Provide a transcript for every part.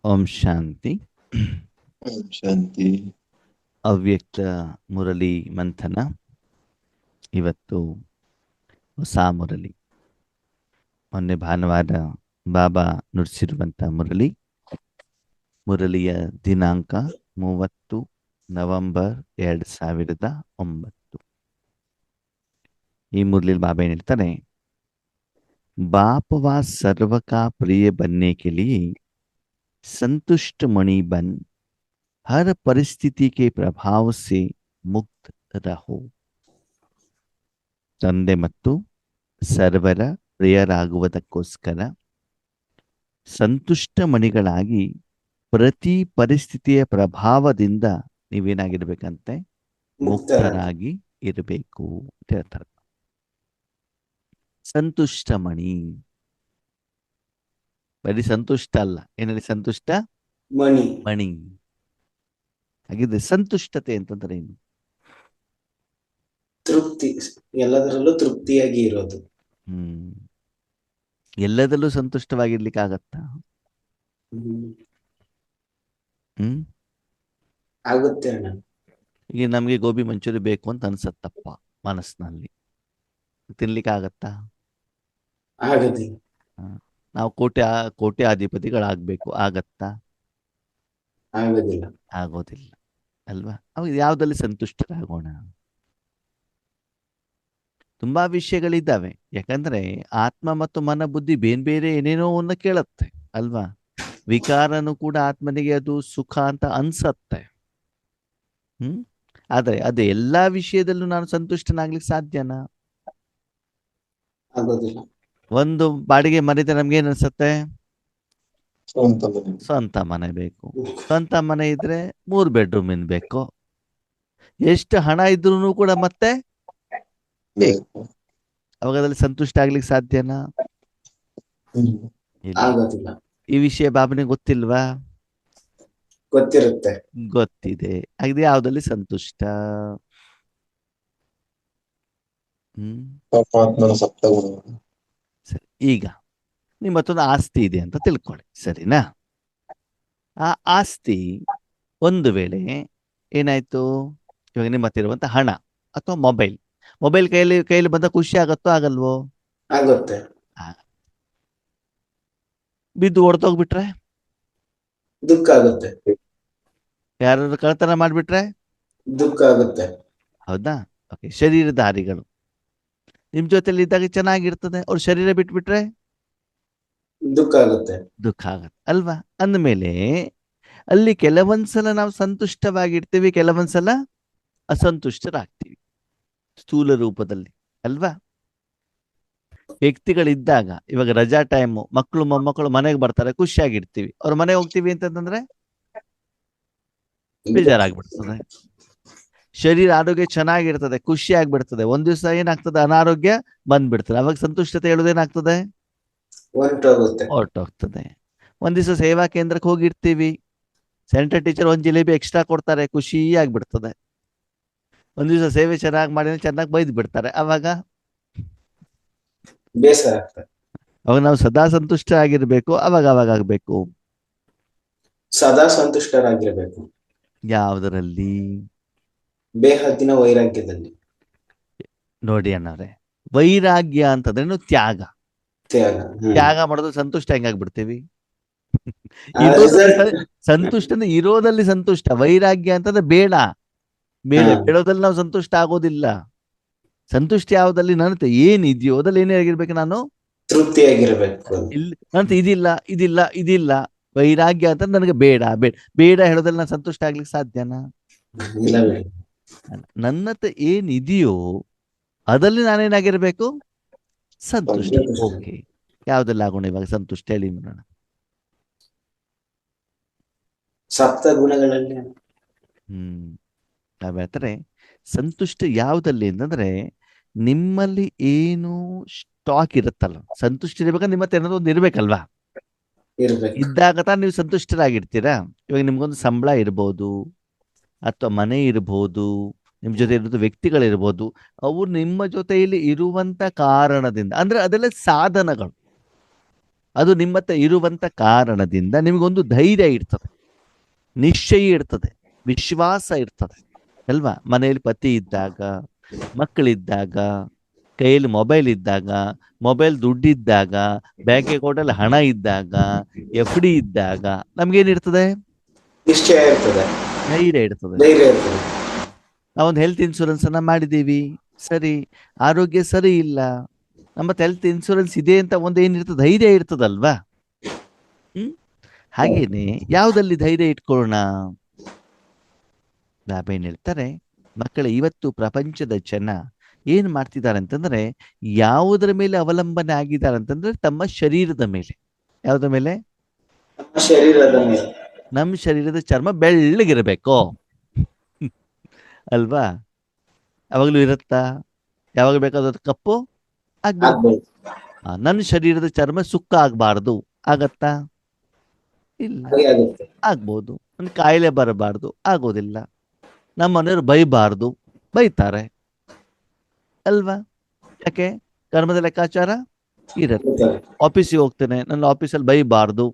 ಓಂ ಶಾಂತಿ. ಶಾಂತಿ. ಅವ್ಯಕ್ತ ಮುರಳಿ ಮಂಥನ. ಇವತ್ತು ಹೊಸ ಮುರಳಿ. ಮೊನ್ನೆ ಭಾನುವಾರ ಬಾಬಾ ನುಡಿಸಿರುವಂಥ ಮುರಳಿಯ ದಿನಾಂಕ 30 ನವೆಂಬರ್ 2009. ಈ ಮುರಳಿಯಲ್ಲಿ ಬಾಬಾ ಏನು ಹೇಳ್ತಾರೆ, बाप व सर्व का प्रिय बनने के लिए संतुष्ट मणि बन हर परिस्थिति के प्रभाव से मुक्त रहो. ತಂದೆ ಮತ್ತು ಸರ್ವರ ಪ್ರಿಯರಾಗುವುದಕ್ಕೋಸ್ಕರ ಸಂತುಷ್ಟ ಮಣಿಗಳಾಗಿ ಪ್ರತಿ ಪರಿಸ್ಥಿತಿಯ ಪ್ರಭಾವದಿಂದ ನೀವೇನಾಗಿರ್ಬೇಕಂತೆ, ಮುಕ್ತರಾಗಿ ಇರಬೇಕು ಅಂತ ಹೇಳ್ತಾರೆ. ಸಂತುಷ್ಟ ಮಣಿ, ಬರೀ ಸಂತುಷ್ಟ ಅಲ್ಲ, ಏನಲ್ಲಿ ಸಂತುಷ್ಟ ಮಣಿ ಹಾಗಿದ್ರೆ ಸಂತುಷ್ಟತೆ ಅಂತಂದ್ರೆ ಏನು? ತೃಪ್ತಿ, ಎಲ್ಲದರಲ್ಲೂ ತೃಪ್ತಿಯಾಗಿ ಇರೋದು. ಎಲ್ಲದಲ್ಲೂ ಸಂತುಷ್ಟವಾಗಿರ್ಲಿಕ್ಕೆ ಆಗತ್ತಾ? ಆಗುತ್ತೆ ಅಣ್ಣ. ಈಗ ನಮ್ಗೆ ಗೋಬಿ ಮಂಚೂರಿ ಬೇಕು ಅಂತ ಅನ್ಸತ್ತಪ್ಪ ಮನಸ್ಸಿನಲ್ಲಿ, ತಿನ್ಲಿಕ್ಕೆ ಆಗತ್ತಾ? ಆಗೋದಿಲ್ಲ. ನಾವು ಕೋಟ್ಯಾಧಿಪತಿಗಳಾಗ್ಬೇಕು, ಆಗತ್ತಾ? ಆಗೋದಿಲ್ಲ ಅಲ್ವಾ? ಅವಾಗ ಯಾವ್ದಲ್ಲಿ ಸಂತುಷ್ಟರಾಗೋಣ? ತುಂಬಾ ವಿಷಯಗಳಿದ್ದಾವೆ. ಯಾಕಂದ್ರೆ ಆತ್ಮ ಮತ್ತು ಮನ ಬುದ್ಧಿ ಬೇರೆ ಬೇರೆ ಏನೇನೋ ಒಂದು ಕೇಳುತ್ತೆ ಅಲ್ವಾ? ವಿಕಾರನು ಕೂಡ ಆತ್ಮನಿಗೆ ಅದು ಸುಖ ಅಂತ ಅನ್ಸತ್ತೆ. ಆದ್ರೆ ಅದು ಎಲ್ಲಾ ವಿಷಯದಲ್ಲೂ ನಾನು ಸಂತುಷ್ಟನಾಗ್ಲಿಕ್ಕೆ ಸಾಧ್ಯನಾ? ಆಗೋದಿಲ್ಲ. ಒಂದು ಬಾಡಿಗೆ ಮನೆಯಿದ್ರೆ ನಮ್ಗೆ ಏನ್ ಅನ್ಸತ್ತೆ? ಸ್ವಂತ ಮನೆ ಬೇಕು. ಸ್ವಂತ ಮನೆ ಇದ್ರೆ 3 ಬೆಡ್ರೂಮ್ ಇನ್ ಬೇಕು. ಎಷ್ಟು ಹಣ ಇದ್ರೂ ಕೂಡ ಮತ್ತೆ ಬೇಕು. ಅವಾಗ ಅದ್ರಲ್ಲಿ ಸಂತುಷ್ಟ ಆಗ್ಲಿಕ್ಕೆ ಸಾಧ್ಯನಾ? ಆಗೋದಿಲ್ಲ. ಈ ವಿಷಯ ಬಾಬನಿಗೆ ಗೊತ್ತಿಲ್ವಾ? ಗೊತ್ತಿರುತ್ತೆ. ಗೊತ್ತಿದೆ. ಹಾಗೆ ಯಾವ್ದಲ್ಲಿ ಸಂತುಷ್ಟ? ಸರಿ, ಈಗ ನಿಮ್ಮ ಮತ್ತೊಂದು ಆಸ್ತಿ ಇದೆ ಅಂತ ತಿಳ್ಕೊಳ್ಳಿ, ಸರಿನಾ? ಆ ಆಸ್ತಿ ಒಂದು ವೇಳೆ ಏನಾಯ್ತು, ಇವಾಗ ನಿಮ್ಮ ಹತ್ರ ಇರುವಂತ ಹಣ ಅಥವಾ ಮೊಬೈಲ್ ಕೈಯಲ್ಲಿ ಬಂದ ಖುಷಿ ಆಗತ್ತೋ ಆಗಲ್ವೋ? ಆಗುತ್ತೆ. ಬಿದ್ದು ಹೊಡೆದೋಗ್ಬಿಟ್ರೆ ದುಃಖ ಆಗುತ್ತೆ. ಯಾರು ಕಳ್ತನ ಮಾಡ್ಬಿಟ್ರೆ ದುಃಖ ಆಗುತ್ತೆ. ಹೌದಾ? ಓಕೆ. ಶರೀರಧಾರಿಗಳು ನಿಮ್ ಜೊತೆಲಿ ಇದ್ದಾಗ ಚೆನ್ನಾಗಿರ್ತದೆ, ಅವ್ರ ಶರೀರ ಬಿಟ್ಬಿಟ್ರೆ ದುಃಖ ಆಗುತ್ತೆ ಅಲ್ವಾ? ಅಂದಮೇಲೆ ಅಲ್ಲಿ ಕೆಲವೊಂದ್ಸಲ ನಾವು ಸಂತುಷ್ಟವಾಗಿರ್ತೀವಿ, ಕೆಲವೊಂದ್ಸಲ ಅಸಂತುಷ್ಟರಾಗ್ತೀವಿ, ಸ್ಥೂಲ ರೂಪದಲ್ಲಿ ಅಲ್ವಾ? ವ್ಯಕ್ತಿಗಳಿದ್ದಾಗ ಇವಾಗ ರಜಾ ಟೈಮು, ಮಕ್ಕಳು ಮೊಮ್ಮಕ್ಕಳು ಮನೆಗೆ ಬರ್ತಾರೆ, ಖುಷಿಯಾಗಿರ್ತೀವಿ. ಅವ್ರ ಮನೆಗೆ ಹೋಗ್ತೀವಿ ಅಂತಂದ್ರೆ ಬೇಜಾರಾಗ್ಬಿಡ್ತದೆ. ಶರೀರ ಆರೋಗ್ಯ ಚೆನ್ನಾಗಿರ್ತದೆ, ಖುಷಿ ಆಗ್ಬಿಡ್ತದೆ. ಒಂದ್ ದಿವಸ ಏನಾಗ್ತದೆ, ಅನಾರೋಗ್ಯ ಬಂದ್ಬಿಡ್ತದೆ. ಅವಾಗ ಸಂತುಷ್ಟತೆ ಹೇಳೋದೇನಾಗ್ತದೆ? ಹೊರಟೋಗ್ತದೆ. ಒಂದ್ ದಿವಸ ಸೇವಾ ಕೇಂದ್ರಕ್ಕೆ ಹೋಗಿರ್ತೀವಿ, ಸೆಂಟರ್ ಟೀಚರ್ ಒಂದ್ ಜಿಲೇಬಿ ಎಕ್ಸ್ಟ್ರಾ ಕೊಡ್ತಾರೆ, ಖುಷಿ ಆಗ್ಬಿಡ್ತದೆ. ಒಂದ್ ದಿವಸ ಸೇವೆ ಚೆನ್ನಾಗಿ ಮಾಡಿ ಚೆನ್ನಾಗಿ ಬೈದ್ ಬಿಡ್ತಾರೆ, ಅವಾಗ ಬೇಸರ ಆಗ್ತದೆ. ಅವಾಗ ನಾವು ಸದಾ ಸಂತುಷ್ಟ ಆಗಿರ್ಬೇಕು. ಅವಾಗ ಆಗ್ಬೇಕು, ಸದಾ ಸಂತುಷ್ಟರಾಗಿರ್ಬೇಕು. ಯಾವುದರಲ್ಲಿ? ಬೇಹದ್ದಿನ ವೈರಾಗ್ಯದಲ್ಲಿ. ನೋಡಿ ಅಣ್ಣವ್ರೆ, ವೈರಾಗ್ಯ ಅಂತಂದ್ರೇನು? ತ್ಯಾಗ ಮಾಡೋದು. ಸಂತುಷ್ಟ ಹೆಂಗಾಗ್ಬಿಡ್ತೀವಿ? ಸಂತುಷ್ಟ ಅಂದ್ರೆ ಇರೋದಲ್ಲಿ ಸಂತುಷ್ಟ. ವೈರಾಗ್ಯ ಅಂತಂದ್ರೆ ಬೇಡ ಬೇಡೋದಲ್ಲಿ ನಾವು ಸಂತುಷ್ಟ ಆಗೋದಿಲ್ಲ. ಸಂತುಷ್ಟ ಯಾವುದಲ್ಲಿ? ನನ್ನಂತೆ ಏನಿದೆಯೋ ಅದ್ರಲ್ಲಿ ಏನೇ ಆಗಿರ್ಬೇಕು, ನಾನು ತೃಪ್ತಿಯಾಗಿರ್ಬೇಕು. ನನ್ನಂತೆ ಇದಿಲ್ಲ. ವೈರಾಗ್ಯ ಅಂತ ನನಗೆ ಬೇಡ ಹೇಳೋದ್ರಲ್ಲಿ ನಾನು ಸಂತುಷ್ಟ ಆಗ್ಲಿಕ್ಕೆ ಸಾಧ್ಯನಾ? ನನ್ನತ್ತೆ ಏನಿದೆಯೋ ಅದಲ್ಲಿ ನಾನೇನಾಗಿರ್ಬೇಕು? ಸಂತುಷ್ಟ. ಓಕೆ, ಯಾವ್ದೆಲ್ಲ ಆಗೋಣ ಇವಾಗ ಸಂತುಷ್ಟ? ಹೇಳಿ ನೋಡೋಣ. ಸಪ್ತ ಗುಣಗಳಲ್ಲಿ. ನಾವ್ ಹೇಳ್ತಾರೆ ಸಂತುಷ್ಟ ಯಾವ್ದಲ್ಲಿ ಅಂತಂದ್ರೆ, ನಿಮ್ಮಲ್ಲಿ ಏನು ಸ್ಟಾಕ್ ಇರುತ್ತಲ್ಲ, ಸಂತುಷ್ಟ ಇರ್ಬೇಕಂದ್ರೆ ನಿಮ್ಮ ಹತ್ರ ಏನಾದ್ರು ಒಂದು ಇರ್ಬೇಕಲ್ವಾ? ಇದ್ದಾಗ ತಾನು ನೀವು ಸಂತುಷ್ಟರಾಗಿರ್ತೀರಾ. ಇವಾಗ ನಿಮ್ಗೊಂದು ಸಂಬಳ ಇರ್ಬೋದು, ಅಥವಾ ಮನೆ ಇರ್ಬೋದು, ನಿಮ್ ಜೊತೆ ಇರೋದು ವ್ಯಕ್ತಿಗಳಿರ್ಬೋದು. ಅವು ನಿಮ್ಮ ಜೊತೆಯಲ್ಲಿ ಇರುವಂತ ಕಾರಣದಿಂದ, ಅಂದ್ರೆ ಅದೆಲ್ಲ ಸಾಧನಗಳು. ಅದು ನಿಮ್ಮ ಹತ್ರ ಇರುವಂತ ಕಾರಣದಿಂದ ನಿಮಗೊಂದು ಧೈರ್ಯ ಇರ್ತದೆ, ನಿಶ್ಚಯ ಇರ್ತದೆ, ವಿಶ್ವಾಸ ಇರ್ತದೆ ಅಲ್ವಾ? ಮನೆಯಲ್ಲಿ ಪತಿ ಇದ್ದಾಗ, ಮಕ್ಕಳಿದ್ದಾಗ, ಕೈಯಲ್ಲಿ ಮೊಬೈಲ್ ಇದ್ದಾಗ, ಮೊಬೈಲ್ ದುಡ್ಡಿದ್ದಾಗ, ಬ್ಯಾಂಕ್ ಅಕೌಂಟಲ್ಲಿ ಹಣ ಇದ್ದಾಗ, FD ಇದ್ದಾಗ ನಮ್ಗೇನಿರ್ತದೆ? ನಿಶ್ಚಯ ಇರ್ತದೆ, ಧೈರ್ಯ ಇರ್ತದೆ. ಧೈರ್ಯ ಇರ್ತದೆ. ನಾವೊಂದು ಹೆಲ್ತ್ ಇನ್ಶೂರೆನ್ಸ್ ಅನ್ನ ಮಾಡಿದ್ದೀವಿ, ಸರಿ, ಆರೋಗ್ಯ ಸರಿ ಇಲ್ಲ, ನಮ್ಮ ಹೆಲ್ತ್ ಇನ್ಶೂರೆನ್ಸ್ ಇದೆ ಅಂತ ಒಂದು ಏನಿರ್ತದೆ, ಧೈರ್ಯ ಇರ್ತದಲ್ವಾ? ಹಾಗೇನೆ ಯಾವುದಲ್ಲಿ ಧೈರ್ಯ ಇಟ್ಕೊಳ್ಳೋಣ? ಬಾಬೇನ್ ಹೇಳ್ತಾರೆ, ಮಕ್ಕಳ ಇವತ್ತು ಪ್ರಪಂಚದ ಜನ ಏನ್ ಮಾಡ್ತಿದ್ದಾರೆ ಅಂತಂದ್ರೆ, ಯಾವುದರ ಮೇಲೆ ಅವಲಂಬನೆ ಆಗಿದ್ದಾರೆ ಅಂತಂದ್ರೆ ತಮ್ಮ ಶರೀರದ ಮೇಲೆ. ಯಾವುದ್ರ ಮೇಲೆ? ನಮ್ಮ ಶರೀರದ ಮೇಲೆ. ನಮ್ಮ ಶರೀರದ ಚರ್ಮ ಬೆಳ್ಳಗಿರಬೇಕು ಅಲ್ವಾ? ಯಾವಾಗ್ಲೂ ಇರುತ್ತಾ? ಯಾವಾಗ ಬೇಕಾದ್ರೂ ಕಪ್ಪು ಆಗ್ಬೋದು. ಆಗ್ಬೋದು. ನನ್ನ ಶರೀರದ ಚರ್ಮ ಸುಕ್ಕ ಆಗ್ಬಾರ್ದು, ಆಗತ್ತಾ? ಇಲ್ಲ. ಹಾಗೆ ಆಗುತ್ತೆ. ಆಗ್ಬೋದು. ಒಂದು ಕಾಯಿಲೆ ಬರಬಾರ್ದು, ಆಗೋದಿಲ್ಲ. ನಮ್ಮ ಮನೆಯವರು ಬೈಬಾರ್ದು, ಬೈತಾರೆ ಅಲ್ವಾ? ಯಾಕೆ? ಕರ್ಮದ ಲೆಕ್ಕಾಚಾರ ಇರತ್ತೆ. ಇರ್ತದೆ. ಆಫೀಸಿಗೆ ಹೋಗ್ತೇನೆ, ನನ್ನ ಆಫೀಸಲ್ಲಿ ಬೈಬಾರ್ದು,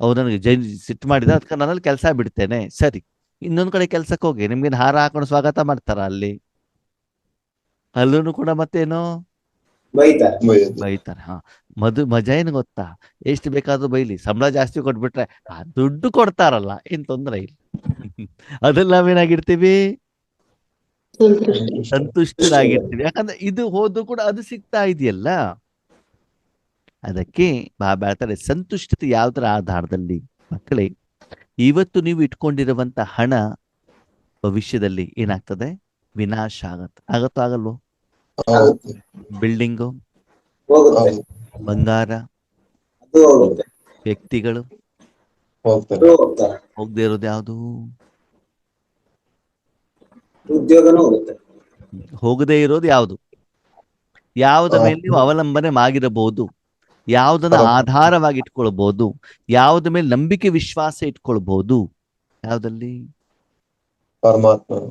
ಅವ್ರು ನನಗೆ ಸಿಟ್ಟು ಮಾಡಿದ, ಅದಕ್ಕೆ ನಾನಲ್ಲಿ ಕೆಲಸ ಬಿಡ್ತೇನೆ, ಸರಿ. ಇನ್ನೊಂದು ಕಡೆ ಕೆಲ್ಸಕ್ಕೆ ಹೋಗಿ, ನಿಮ್ಗೇನು ಹಾರ ಹಾಕೊಂಡು ಸ್ವಾಗತ ಮಾಡ್ತಾರ ಅಲ್ಲಿ? ಅಲ್ಲೂ ಕೂಡ ಮತ್ತೇನು ಬೈತಾರೆ. ಬೈತಾರೆ. ಮಜಾ ಏನು ಗೊತ್ತಾ? ಎಷ್ಟು ಬೇಕಾದ್ರೂ ಬೈಲಿ, ಸಂಬಳ ಜಾಸ್ತಿ ಕೊಟ್ಬಿಟ್ರೆ ದುಡ್ಡು ಕೊಡ್ತಾರಲ್ಲ, ಏನ್ ತೊಂದರೆ ಇಲ್ಲ. ಅದ್ರಲ್ಲಿ ನಾವೇನಾಗಿರ್ತೀವಿ? ಸಂತುಷ್ಟರಾಗಿರ್ತೀವಿ. ಯಾಕಂದ್ರೆ ಇದು ಹೋದ್ರು ಕೂಡ ಅದು ಸಿಗ್ತಾ ಇದೆಯಲ್ಲ. ಅದಕ್ಕೆ ಬಾಬಾ ಹೇಳ್ತಾರೆ, ಸಂತುಷ್ಟತೆ ಯಾವುದರ ಆಧಾರದಲ್ಲಿ? ಮಕ್ಕಳೇ, ಇವತ್ತು ನೀವು ಇಟ್ಕೊಂಡಿರುವಂತ ಹಣ ಭವಿಷ್ಯದಲ್ಲಿ ಏನಾಗ್ತದೆ? ವಿನಾಶ ಆಗತ್ತೆ. ಆಗತ್ತೋ ಆಗಲ್ವೋ? ಬಿಲ್ಡಿಂಗು, ಹೋಗುತ್ತೆ, ಬಂಗಾರ, ಅದು ಹೋಗುತ್ತೆ, ವ್ಯಕ್ತಿಗಳು, ಅದು ಹೋಗ್ತಾರೆ. ಹೋಗದೆ ಇರೋದು ಯಾವುದು? ಉದ್ಯೋಗನೂ ಹೋಗುತ್ತೆ. ಹೋಗದೆ ಇರೋದು ಯಾವುದು? ಯಾವುದ ಮೇಲೆ ನೀವು ಅವಲಂಬನೆ ಆಗಿರಬಹುದು, ಯಾವುದನ್ನ ಆಧಾರವಾಗಿ ಇಟ್ಕೊಳ್ಬಹುದು, ಯಾವುದ ಮೇಲೆ ನಂಬಿಕೆ ವಿಶ್ವಾಸ ಇಟ್ಕೊಳ್ಬಹುದು? ಯಾವುದಲ್ಲಿ? ಪರಮಾತ್ಮನ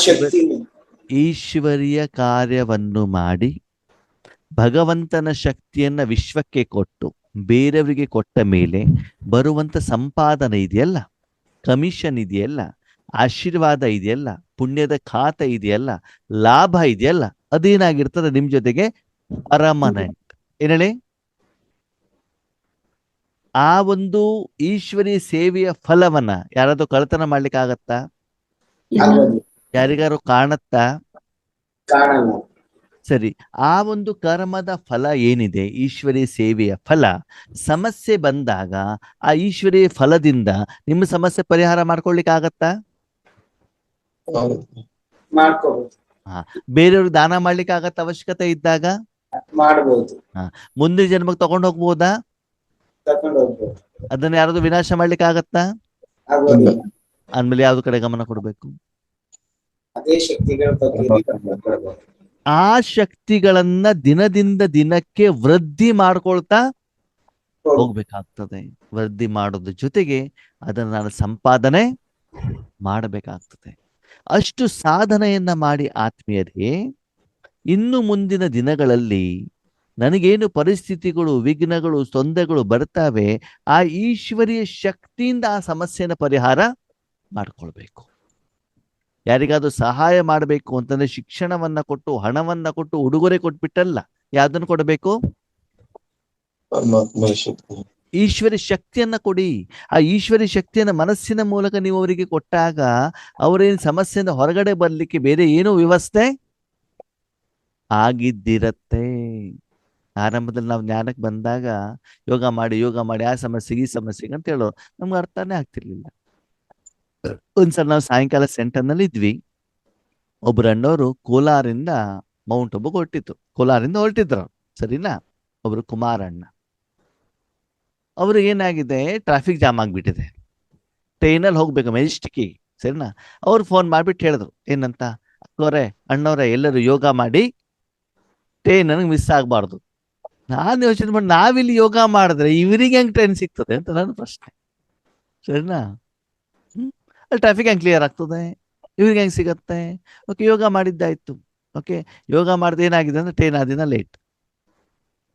ಶಕ್ತಿ. ಈಶ್ವರಿಯ ಕಾರ್ಯವನ್ನು ಮಾಡಿ ಭಗವಂತನ ಶಕ್ತಿಯನ್ನ ವಿಶ್ವಕ್ಕೆ ಕೊಟ್ಟು ಬೇರೆಯವರಿಗೆ ಕೊಟ್ಟ ಮೇಲೆ ಬರುವಂತ ಸಂಪಾದನೆ ಇದೆಯಲ್ಲ, ಕಮಿಷನ್ ಇದೆಯಲ್ಲ, ಆಶೀರ್ವಾದ ಇದೆಯಲ್ಲ, ಪುಣ್ಯದ ಖಾತೆ ಇದೆಯಲ್ಲ, ಲಾಭ ಇದೆಯಲ್ಲ, ಅದೇನಾಗಿರ್ತದೆ ನಿಮ್ ಜೊತೆಗೆ? ಪರ್ಮನೆಂಟ್. ಏನ್ ಹೇಳಿ? ಆ ಒಂದು ಈಶ್ವರಿ ಸೇವೆಯ ಫಲವನ್ನ ಯಾರಾದ್ರೂ ಕಳ್ತನ ಮಾಡ್ಲಿಕ್ಕೆ ಆಗತ್ತಾ? ಯಾರಿಗಾರು ಕಾಣತ್ತಾ? ಕಾಣಲ್ಲ. ಸರಿ. ಆ ಒಂದು ಕರ್ಮದ ಫಲ ಏನಿದೆ, ಈಶ್ವರಿ ಸೇವೆಯ ಫಲ, ಸಮಸ್ಯೆ ಬಂದಾಗ ಆ ಈಶ್ವರಿ ಫಲದಿಂದ ನಿಮ್ಮ ಸಮಸ್ಯೆ ಪರಿಹಾರ ಮಾಡ್ಕೊಳ್ಲಿಕ್ಕೆ ಆಗತ್ತಾ? ಮಾಡ್ಕೋಬಹುದು. ಬೇರೆಯವ್ರಿಗೆ ದಾನ ಮಾಡ್ಲಿಕ್ಕೆ ಆಗತ್ತ? ಅವಶ್ಯಕತೆ ಇದ್ದಾಗ ಮಾಡಬಹುದು. ಮುಂದಿನ ಜನ್ಮಕ್ಕೆ ತಗೊಂಡು ಹೋಗ್ಬೋದಾ? ತಕೊಂಡು ಹೋಗ್ಬೋದು. ಅದನ್ನ ಯಾರಾದ್ರೂ ವಿನಾಶ ಮಾಡ್ಲಿಕ್ಕೆ ಆಗತ್ತಾ? ಆಗೋದಿಲ್ಲ. ಅಂದ್ಮೇಲೆ ಯಾವ್ದು ಕಡೆ ಗಮನ ಕೊಡ್ಬೇಕು? ಅದೇ ಶಕ್ತಿಗಳ ಬಗ್ಗೆ ಕೊಡಬಹುದು. ಆ ಶಕ್ತಿಗಳನ್ನ ದಿನದಿಂದ ದಿನಕ್ಕೆ ವೃದ್ಧಿ ಮಾಡ್ಕೊಳ್ತಾ ಹೋಗ್ಬೇಕಾಗ್ತದೆ. ವೃದ್ಧಿ ಮಾಡೋದ್ರ ಜೊತೆಗೆ ಅದನ್ನ ನಾನು ಸಂಪಾದನೆ ಮಾಡಬೇಕಾಗ್ತದೆ. ಅಷ್ಟು ಸಾಧನೆಯನ್ನ ಮಾಡಿ ಆತ್ಮೀಯರೇ, ಇನ್ನು ಮುಂದಿನ ದಿನಗಳಲ್ಲಿ ನನಗೇನು ಪರಿಸ್ಥಿತಿಗಳು, ವಿಘ್ನಗಳು, ತೊಂದರೆಗಳು ಬರ್ತಾವೆ, ಆ ಈಶ್ವರಿಯ ಶಕ್ತಿಯಿಂದ ಆ ಸಮಸ್ಯೆನ ಪರಿಹಾರ ಮಾಡ್ಕೊಳ್ಬೇಕು. ಯಾರಿಗಾದ್ರೂ ಸಹಾಯ ಮಾಡಬೇಕು ಅಂತಂದ್ರೆ ಶಿಕ್ಷಣವನ್ನ ಕೊಟ್ಟು, ಹಣವನ್ನ ಕೊಟ್ಟು, ಉಡುಗೊರೆ ಕೊಟ್ಬಿಟ್ಟಲ್ಲ, ಯಾವ್ದನ್ನು ಕೊಡಬೇಕು? ಈಶ್ವರಿ ಶಕ್ತಿಯನ್ನ ಕೊಡಿ. ಆ ಈಶ್ವರಿ ಶಕ್ತಿಯನ್ನ ಮನಸ್ಸಿನ ಮೂಲಕ ನೀವು ಅವರಿಗೆ ಕೊಟ್ಟಾಗ ಅವರೇನು ಸಮಸ್ಯೆಯಿಂದ ಹೊರಗಡೆ ಬರ್ಲಿಕ್ಕೆ ಬೇರೆ ಏನೋ ವ್ಯವಸ್ಥೆ ಆಗಿದ್ದಿರತ್ತೆ. ಆರಂಭದಲ್ಲಿ ನಾವು ಜ್ಞಾನಕ್ಕೆ ಬಂದಾಗ ಯೋಗ ಮಾಡಿ ಆ ಸಮಸ್ಯೆಗೆ ಈ ಸಮಸ್ಯೆಗೆ ಅಂತ ಹೇಳೋ ನಮ್ಗೆ ಅರ್ಥನೇ ಆಗ್ತಿರ್ಲಿಲ್ಲ. ಒಂದ್ಸಲ ನಾವು ಸಾಯಂಕಾಲ ಸೆಂಟರ್ನಲ್ಲಿ ಇದ್ವಿ. ಒಬ್ರು ಅಣ್ಣವರು ಕೋಲಾರಿಂದ ಮೌಂಟ್ ಅಬ್ಬುಗೆ ಹೊರಟಿತ್ತು. ಕೋಲಾರಿಂದ ಹೊರಟಿದ್ರು, ಸರಿನಾ? ಒಬ್ರು ಕುಮಾರಣ್ಣ, ಅವ್ರು ಏನಾಗಿದೆ, ಟ್ರಾಫಿಕ್ ಜಾಮ್ ಆಗ್ಬಿಟ್ಟಿದೆ, ಟ್ರೈನಲ್ಲಿ ಹೋಗ್ಬೇಕು ಮೆಜೆಸ್ಟಿಕ್ಗೆ, ಸರಿನಾ? ಅವ್ರು ಫೋನ್ ಮಾಡ್ಬಿಟ್ಟು ಹೇಳಿದ್ರು, ಏನಂತ, ಅಕ್ಕವ್ರೆ, ಅಣ್ಣವ್ರೆ, ಎಲ್ಲರೂ ಯೋಗ ಮಾಡಿ, ಟ್ರೈನ್ ನನಗೆ ಮಿಸ್ ಆಗ್ಬಾರ್ದು. ನಾನು ಯೋಚನೆ ಮಾಡಿ, ನಾವಿಲ್ಲಿ ಯೋಗ ಮಾಡಿದ್ರೆ ಇವರಿಗೆ ಹೆಂಗ್ ಟ್ರೈನ್ ಸಿಗ್ತದೆ ಅಂತ ನನ್ನ ಪ್ರಶ್ನೆ, ಸರಿನಾ? ಅಲ್ಲಿ ಟ್ರಾಫಿಕ್ ಹೆಂಗ್ ಕ್ಲಿಯರ್ ಆಗ್ತದೆ, ಇವ್ರಿಗೆ ಹೆಂಗ್ ಸಿಗತ್ತೆ? ಓಕೆ, ಯೋಗ ಮಾಡಿದ್ದಾಯ್ತು. ಓಕೆ, ಯೋಗ ಮಾಡಿದ ಏನಾಗಿದೆ ಅಂದ್ರೆ ಟ್ರೈನ್ ಆ ದಿನ ಲೇಟ್.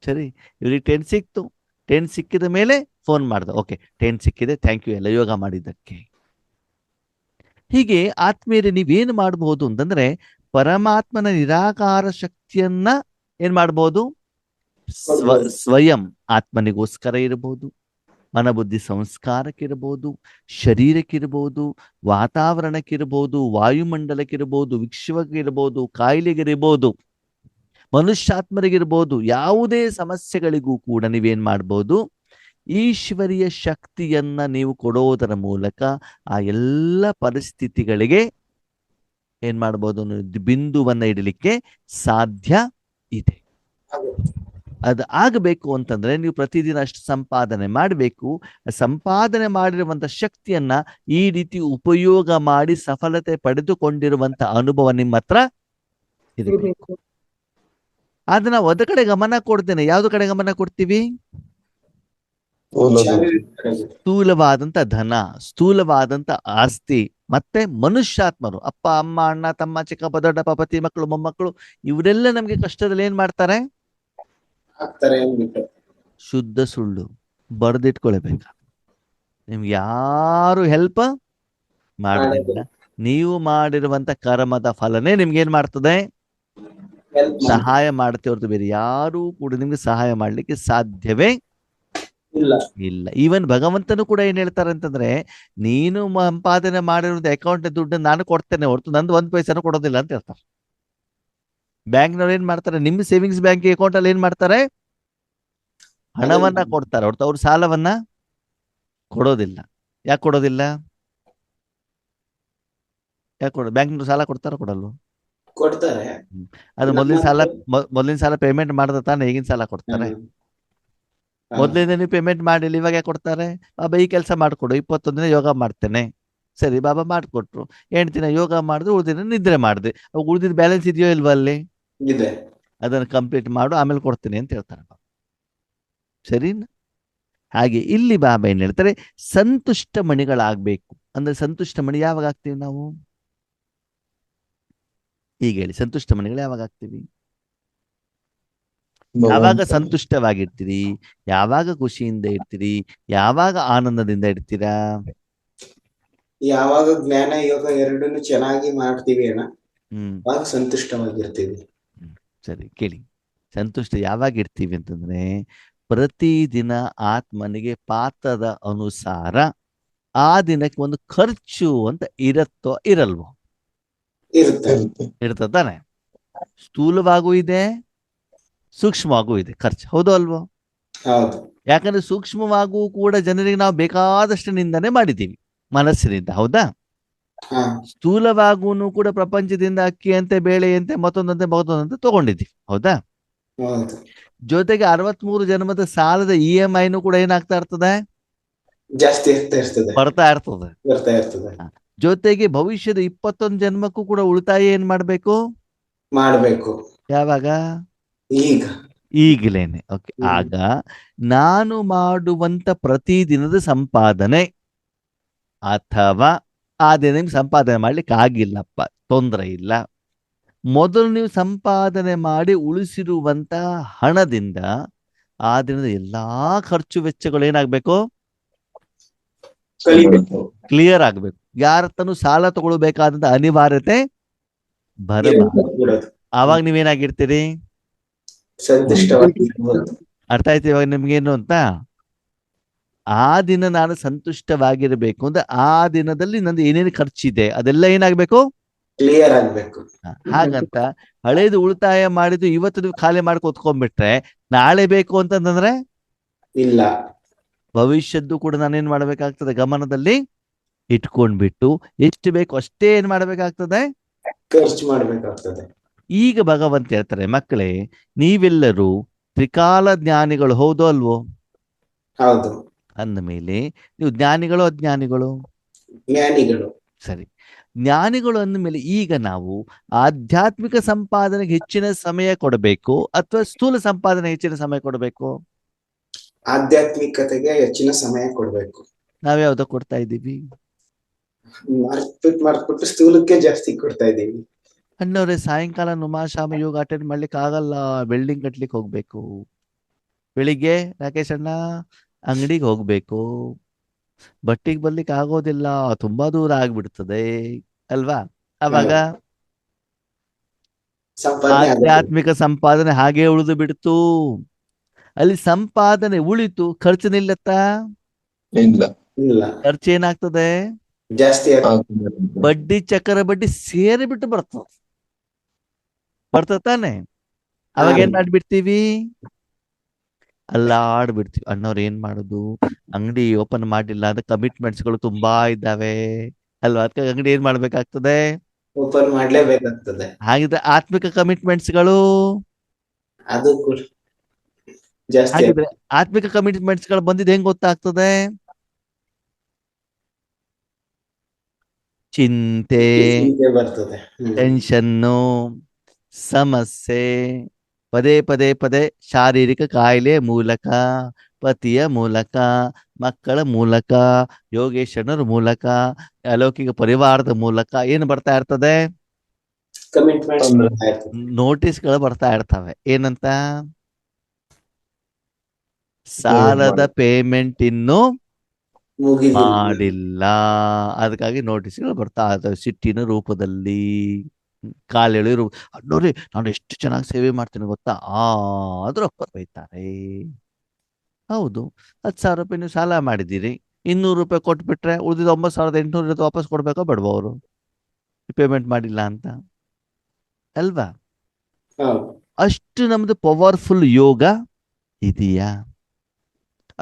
ಸರಿ, ಇವ್ರಿಗೆ 10 ಸಿಕ್ತು. 10 ಸಿಕ್ಕಿದ ಮೇಲೆ ಫೋನ್ ಮಾಡ್ದ, ಓಕೆ 10 ಸಿಕ್ಕಿದೆ, ಥ್ಯಾಂಕ್ ಯು ಎಲ್ಲ ಯೋಗ ಮಾಡಿದ್ದಕ್ಕೆ. ಹೀಗೆ ಆತ್ಮೀಯರೇ, ನೀವೇನು ಮಾಡಬಹುದು ಅಂತಂದ್ರೆ ಪರಮಾತ್ಮನ ನಿರಾಕಾರ ಶಕ್ತಿಯನ್ನ ಏನ್ ಮಾಡಬಹುದು, ಸ್ವಯಂ ಆತ್ಮನಿಗೋಸ್ಕರ ಇರಬಹುದು, ಮನಬುದ್ಧಿ ಸಂಸ್ಕಾರಕ್ಕಿರಬಹುದು, ಶರೀರಕ್ಕಿರಬಹುದು, ವಾತಾವರಣಕ್ಕಿರಬಹುದು, ವಾಯುಮಂಡಲಕ್ಕಿರಬಹುದು, ವಿಶ್ವಕ್ಕಿರಬಹುದು, ಕಾಯಿಲೆಗಿರಬಹುದು, ಮನುಷ್ಯಾತ್ಮರಿಗಿರ್ಬೋದು, ಯಾವುದೇ ಸಮಸ್ಯೆಗಳಿಗೂ ಕೂಡ ನೀವೇನ್ ಮಾಡ್ಬೋದು, ಈಶ್ವರಿಯ ಶಕ್ತಿಯನ್ನ ನೀವು ಕೊಡೋದರ ಮೂಲಕ ಆ ಎಲ್ಲ ಪರಿಸ್ಥಿತಿಗಳಿಗೆ ಏನ್ ಮಾಡ್ಬೋದು, ಬಿಂದುವನ್ನ ಇಡಲಿಕ್ಕೆ ಸಾಧ್ಯ ಇದೆ. ಅದು ಆಗಬೇಕು ಅಂತಂದ್ರೆ ನೀವು ಪ್ರತಿದಿನ ಅಷ್ಟು ಸಂಪಾದನೆ ಮಾಡಬೇಕು. ಸಂಪಾದನೆ ಮಾಡಿರುವಂತ ಶಕ್ತಿಯನ್ನ ಈ ರೀತಿ ಉಪಯೋಗ ಮಾಡಿ ಸಫಲತೆ ಪಡೆದುಕೊಂಡಿರುವಂತ ಅನುಭವ ನಿಮ್ಮ ಹತ್ರ ಇರಬೇಕು. ಆದ್ರೆ ನಾವು ಅದ ಕಡೆ ಗಮನ ಕೊಡ್ತೇನೆ. ಯಾವ್ದು ಕಡೆ ಗಮನ ಕೊಡ್ತೀವಿ? ಸ್ಥೂಲವಾದಂತ ಧನ, ಸ್ಥೂಲವಾದಂತ ಆಸ್ತಿ, ಮತ್ತೆ ಮನುಷ್ಯಾತ್ಮರು, ಅಪ್ಪ ಅಮ್ಮ ಅಣ್ಣ ತಮ್ಮ ಚಿಕ್ಕಪ್ಪ ದೊಡ್ಡಪ್ಪ ಪತಿ ಮಕ್ಕಳು ಮೊಮ್ಮಕ್ಕಳು, ಇವರೆಲ್ಲ ನಮ್ಗೆ ಕಷ್ಟದಲ್ಲಿ ಏನ್ ಮಾಡ್ತಾರೆ? ಶುದ್ಧ ಸುಳ್ಳು ಬರೆದಿಟ್ಕೊಳ್ಬೇಕ. ನಿಮ್ಗೆ ಯಾರು ಹೆಲ್ಪ್ ಮಾಡೋದಿಲ್ಲ. ನೀವು ಮಾಡಿರುವಂತ ಕರ್ಮದ ಫಲನೇ ನಿಮ್ಗೆ ಏನ್ ಮಾಡ್ತದೆ? ಸಹಾಯ ಮಾಡುತ್ತೆ ಹೊರತು ಬೇರೆ ಯಾರು ಕೂಡ ನಿಮ್ಗೆ ಸಹಾಯ ಮಾಡ್ಲಿಕ್ಕೆ ಸಾಧ್ಯವೇ ಇಲ್ಲ. ಈವನ್ ಭಗವಂತನು ಕೂಡ ಏನ್ ಹೇಳ್ತಾರೆ ಅಂತಂದ್ರೆ, ನೀನು ಸಂಪಾದನೆ ಮಾಡಿರೋದು ಅಕೌಂಟ್ ದುಡ್ಡು ನಾನು ಕೊಡ್ತೇನೆ ಹೊರತು ನಂದು 1 ಪೈಸೆನೂ ಕೊಡೋದಿಲ್ಲ ಅಂತ ಹೇಳ್ತಾರೆ. ಬ್ಯಾಂಕ್ನವ್ರು ಏನ್ ಮಾಡ್ತಾರೆ, ನಿಮ್ಮ ಸೇವಿಂಗ್ಸ್ ಬ್ಯಾಂಕ್ ಅಕೌಂಟ್ ಅಲ್ಲಿ ಏನ್ ಮಾಡ್ತಾರೆ? ಹಣವನ್ನ ಕೊಡ್ತಾರೆ ಹೊರತು ಅವ್ರು ಸಾಲವನ್ನ ಕೊಡೋದಿಲ್ಲ. ಯಾಕೆ ಕೊಡೋದಿಲ್ಲ? ಬ್ಯಾಂಕ್ನವ್ರು ಸಾಲ ಕೊಡ್ತಾರ ಕೊಡಲ್ವ? ಕೊಡ್ತಾರೆ. ಅದು ಮೊದಲಿನ ಸಾಲ ಪೇಮೆಂಟ್ ಮಾಡ್ದ ತಾನೆ ಈಗಿನ ಸಾಲ ಕೊಡ್ತಾರೆ? ಮೊದ್ಲಿಂದ ನೀವು ಪೇಮೆಂಟ್ ಮಾಡಿಲ್ಲ, ಇವಾಗ ಯಾಕೆ ಕೊಡ್ತಾರೆ? ಬಾಬಾ ಈ ಕೆಲಸ ಮಾಡ್ಕೊಡು, 21 ದಿನ ಯೋಗ ಮಾಡ್ತೇನೆ. ಸರಿ ಬಾಬಾ ಮಾಡ್ಕೊಟ್ರು. 8 ದಿನ ಯೋಗ ಮಾಡಿದ್ರು, ಉಳಿದಿನ ನಿದ್ರೆ ಮಾಡಿದೆ. ಅವಾಗ ಉಳಿದಿದ್ದು ಬ್ಯಾಲೆನ್ಸ್ ಇದೆಯೋ ಇಲ್ವಾ ಅಲ್ಲಿ? ಅದನ್ನು ಕಂಪ್ಲೀಟ್ ಮಾಡು, ಆಮೇಲೆ ಕೊಡ್ತೀನಿ ಅಂತ ಹೇಳ್ತಾರೆ. ಸರಿನಾ? ಹಾಗೆ ಇಲ್ಲಿ ಬಾಬಾ ಏನ್ ಹೇಳ್ತಾರೆ, ಸಂತುಷ್ಟ ಮಣಿಗಳಾಗ್ಬೇಕು. ಅಂದ್ರೆ ಸಂತುಷ್ಟ ಮಣಿ ಯಾವಾಗ ಆಗ್ತೀವಿ ನಾವು? ಈಗ ಹೇಳಿ, ಸಂತುಷ್ಟ ಮಣಿಗಳು ಯಾವಾಗ ಆಗ್ತೀವಿ? ಯಾವಾಗ ಸಂತುಷ್ಟವಾಗಿರ್ತೀರಿ? ಯಾವಾಗ ಖುಷಿಯಿಂದ ಇರ್ತೀರಿ? ಯಾವಾಗ ಆನಂದದಿಂದ ಇರ್ತೀರಾ? ಯಾವಾಗ ಜ್ಞಾನ ಯೋಗ ಎರಡನ್ನು ಚೆನ್ನಾಗಿ ಮಾಡ್ತೀವಿ ಅಣ್ಣ, ಆಗ ಸಂತುಷ್ಟವಾಗಿರ್ತೀವಿ. ಸರಿ ಕೇಳಿ, ಸಂತುಷ್ಟ ಯಾವಾಗ ಇರ್ತೀವಿ ಅಂತಂದ್ರೆ, ಪ್ರತಿದಿನ ಆತ್ಮನಿಗೆ ಪಾತ್ರದ ಅನುಸಾರ ಆ ದಿನಕ್ಕೆ ಒಂದು ಖರ್ಚು ಅಂತ ಇರತ್ತೋ ಇರಲ್ವೋ? ಇರ್ತದಾನೆ. ಸ್ಥೂಲವಾಗೂ ಇದೆ, ಸೂಕ್ಷ್ಮವಾಗೂ ಇದೆ ಖರ್ಚು, ಹೌದು ಅಲ್ವೋ? ಯಾಕಂದ್ರೆ ಸೂಕ್ಷ್ಮವಾಗೂ ಕೂಡ ಜನರಿಗೆ ನಾವು ಬೇಕಾದಷ್ಟು ನಿಂದನೆ ಮಾಡಿದ್ದೀವಿ ಮನಸ್ಸಿನಿಂದ, ಹೌದಾ? ಸ್ಥೂಲವಾಗೂ ಕೂಡ ಪ್ರಪಂಚದಿಂದ ಅಕ್ಕಿಯಂತೆ ಬೇಳೆಯಂತೆ ಮತ್ತೊಂದಂತೆ ತಗೊಂಡಿದ್ದೀವಿ, ಹೌದಾ? ಜೊತೆಗೆ 63 ಜನ್ಮದ ಸಾಲದ EMI ಕೂಡ ಏನಾಗ್ತಾ ಇರ್ತದೆ? ಜಾಸ್ತಿ ಬರ್ತಾ ಇರ್ತದೆ. ಜೊತೆಗೆ ಭವಿಷ್ಯದ 21 ಜನ್ಮಕ್ಕೂ ಕೂಡ ಉಳಿತಾಯ ಏನ್ ಮಾಡ್ಬೇಕು? ಯಾವಾಗ? ಈಗಲೇನೆ. ಓಕೆ. ಆಗ ನಾನು ಮಾಡುವಂತ ಪ್ರತಿದಿನದ ಸಂಪಾದನೆ ಅಥವಾ ಆ ದಿನ ನಿಮ್ಗೆ ಸಂಪಾದನೆ ಮಾಡ್ಲಿಕ್ಕೆ ಆಗಿಲ್ಲಪ್ಪ, ತೊಂದರೆ ಇಲ್ಲ. ಮೊದಲು ನೀವು ಸಂಪಾದನೆ ಮಾಡಿ ಉಳಿಸಿರುವಂತ ಹಣದಿಂದ ಆ ದಿನದ ಎಲ್ಲಾ ಖರ್ಚು ವೆಚ್ಚಗಳು ಏನಾಗ್ಬೇಕು? ಕ್ಲಿಯರ್ ಆಗ್ಬೇಕು. ಯಾರತ್ತನು ಸಾಲ ತಗೊಳ್ಬೇಕಾದಂತ ಅನಿವಾರ್ಯತೆ ಬರಬಾರದು. ಆವಾಗ ನೀವೇನಾಗಿರ್ತೀರಿ? ಅರ್ಥ ಆಯ್ತು ಇವಾಗ ನಿಮ್ಗೇನು ಅಂತ? ಆ ದಿನ ನಾನು ಸಂತುಷ್ಟವಾಗಿರ್ಬೇಕು ಅಂದ್ರೆ ಆ ದಿನದಲ್ಲಿ ನಂದು ಏನೇನು ಖರ್ಚಿದೆ ಅದೆಲ್ಲ ಏನಾಗ್ಬೇಕು? ಕ್ಲಿಯರ್ ಆಗ್ಬೇಕು. ಹಾಗಂತ ಹಳೇದು ಉಳಿತಾಯ ಮಾಡಿದ್ದು ಇವತ್ತು ನೀವು ಖಾಲಿ ಮಾಡಿ ಕೂತ್ಕೊಂಡ್ಬಿಟ್ರೆ ನಾಳೆ ಬೇಕು ಅಂತಂದ್ರೆ ಇಲ್ಲ. ಭವಿಷ್ಯದ್ದು ಕೂಡ ನಾನೇನ್ ಮಾಡ್ಬೇಕಾಗ್ತದೆ? ಗಮನದಲ್ಲಿ ಇಟ್ಕೊಂಡ್ಬಿಟ್ಟು ಎಷ್ಟು ಬೇಕು ಅಷ್ಟೇ ಏನ್ ಮಾಡ್ಬೇಕಾಗ್ತದೆ? ಖರ್ಚು ಮಾಡ್ಬೇಕಾಗ್ತದೆ. ಈಗ ಭಗವಂತ ಹೇಳ್ತಾರೆ, ಮಕ್ಕಳೇ ನೀವೆಲ್ಲರೂ ತ್ರಿಕಾಲ ಜ್ಞಾನಿಗಳು, ಹೌದು ಅಲ್ವೋ? ಹೌದು. ಅಂದ ಮೇಲೆ ನೀವು ಜ್ಞಾನಿಗಳು ಅಜ್ಞಾನಿಗಳು? ಜ್ಞಾನಿಗಳು. ಸರಿ, ಜ್ಞಾನಿಗಳು ಅಂದ ಮೇಲೆ ಈಗ ನಾವು ಆಧ್ಯಾತ್ಮಿಕ ಸಂಪಾದನೆಗೆ ಹೆಚ್ಚಿನ ಸಮಯ ಕೊಡಬೇಕು ಅಥವಾ ಸ್ಥೂಲ ಸಂಪಾದನೆ ಹೆಚ್ಚಿನ ಸಮಯ ಕೊಡಬೇಕು? ಆಧ್ಯಾತ್ಮಿಕತೆಗೆ ಹೆಚ್ಚಿನ ಸಮಯ ಕೊಡ್ಬೇಕು. ನಾವ್ಯಾವ್ದು ಕೊಡ್ತಾ ಇದ್ದೀವಿ? ಮಾಡ್ಬಿಟ್ಟು ಸ್ಥೂಲಕ್ಕೆ ಜಾಸ್ತಿ ಕೊಡ್ತಾ ಇದ್ದೀವಿ. ಅಣ್ಣವ್ರೆ, ಸಾಯಂಕಾಲ ನುಮಾಶಾಮ ಯೋಗ ಅಟೆಂಡ್ ಮಾಡ್ಲಿಕ್ಕೆ ಆಗಲ್ಲ, ಬಿಲ್ಡಿಂಗ್ ಕಟ್ಲಿಕ್ಕೆ ಹೋಗ್ಬೇಕು. ಬೆಳಿಗ್ಗೆ ರಾಕೇಶ್ ಅಣ್ಣ ಅಂಗಡಿಗೆ ಹೋಗ್ಬೇಕು, ಬಟ್ಟಿಗೆ ಬರ್ಲಿಕ್ಕೆ ಆಗೋದಿಲ್ಲ, ತುಂಬಾ ದೂರ ಆಗ್ಬಿಡ್ತದೆ ಅಲ್ವಾ? ಅವಾಗ ಸಂಪಾದನೆ ಆಗುತ್ತೆ. ಆಧ್ಯಾತ್ಮಿಕ ಸಂಪಾದನೆ ಹಾಗೆ ಉಳಿದು ಬಿಡ್ತು. ಅಲ್ಲಿ ಸಂಪಾದನೆ ಉಳಿತು, ಖರ್ಚು ನಿಲ್ಲತ್ತಾ? ಇಲ್ಲ. ಇಲ್ಲ, ಖರ್ಚು ಏನಾಗ್ತದೆ? ಜಾಸ್ತಿ ಆಗ್ತದೆ. ಬಡ್ಡಿ ಚಕ್ರ ಬಡ್ಡಿ ಸೇರಿ ಬಿಟ್ಟು ಬರ್ತದ ತಾನೆ? ಅವಾಗ ಏನ್ ಮಾಡ್ಬಿಡ್ತೀವಿ? ಅಲ್ಲಾಡ್ಬಿಡ್ತೀವಿ. ಅಣ್ಣವ್ರು ಏನ್ ಮಾಡುದು, ಅಂಗಡಿ ಓಪನ್ ಮಾಡಿಲ್ಲ ಅಂದ್ರೆ ಕಮಿಟ್ಮೆಂಟ್ಸ್ ಗಳು ತುಂಬಾ ಇದ್ದಾವೆ ಅಲ್ವಾ? ಅದಕ್ಕೆ ಅಂಗಡಿ ಏನ್ ಮಾಡ್ಬೇಕಾಗ್ತದೆ? ಓಪನ್ ಮಾಡ್ಲೇಬೇಕಾಗ್ತದೆ. ಹಾಗಿದ್ರೆ ಆತ್ಮಿಕ ಕಮಿಟ್ಮೆಂಟ್ಸ್ ಗಳು, ಅದು ಕೂಡ ಜಾಸ್ತಿ ಹಾಗಿದ್ರೆ ಆತ್ಮಿಕ ಕಮಿಟ್ಮೆಂಟ್ಸ್ ಗಳು ಬಂದಿದ್ದು ಹೆಂಗ್ ಗೊತ್ತಾಗ್ತದೆ? ಚಿಂತೆ, ಚಿಂತೆ ಬರ್ತದೆ. ಟೆನ್ಷನ್ನು, ಸಮಸ್ಯೆ, ಪದೇ ಪದೇ ಪದೇ ಶಾರೀರಿಕ ಕಾಯಿಲೆ ಮೂಲಕ, ಪತಿಯ ಮೂಲಕ, ಮಕ್ಕಳ ಮೂಲಕ, ಯೋಗೇಶನರ ಮೂಲಕ, ಅಲೌಕಿಕ ಪರಿವಾರದ ಮೂಲಕ ಏನು ಬರ್ತಾ ಇರ್ತದೆ? ಕಮಿಟ್ಮೆಂಟ್ಸ್ ನೋಟಿಸ್ಗಳು ಬರ್ತಾ ಇರ್ತವೆ. ಏನಂತ? ಸಾಲದ ಪೇಮೆಂಟ್ ಇನ್ನು ಮಾಡಿಲ್ಲ. ಅದಕ್ಕಾಗಿ ನೋಟಿಸ್ಗಳು ಬರ್ತಾ ಇರ್ತವೆ ಸಿಟ್ಟಿನ ರೂಪದಲ್ಲಿ, ಕಾಲೆಳಿ ಅಣ್ಣೋರಿ ನಾನು ಎಷ್ಟು ಚೆನ್ನಾಗಿ ಸೇವೆ ಮಾಡ್ತೀನಿ ಗೊತ್ತಾ, ಆದ್ರೂ ಅಪ್ಪ ಬೈತಾರೆ. ಹೌದು, 10,000 ರೂಪಾಯಿ ನೀವು ಸಾಲ ಮಾಡಿದ್ದೀರಿ, 200 ರೂಪಾಯಿ ಕೊಟ್ಬಿಟ್ರೆ ಉಳಿದಿದ್ದು 9,800 ವಾಪಸ್ ಕೊಡ್ಬೇಕೋ ಬೇಡವೋ ಅವರು, ಪೇಮೆಂಟ್ ಮಾಡಿಲ್ಲ ಅಂತ ಅಲ್ವಾ? ಅಷ್ಟು ನಮ್ದು ಪವರ್ಫುಲ್ ಯೋಗ ಇದೆಯಾ?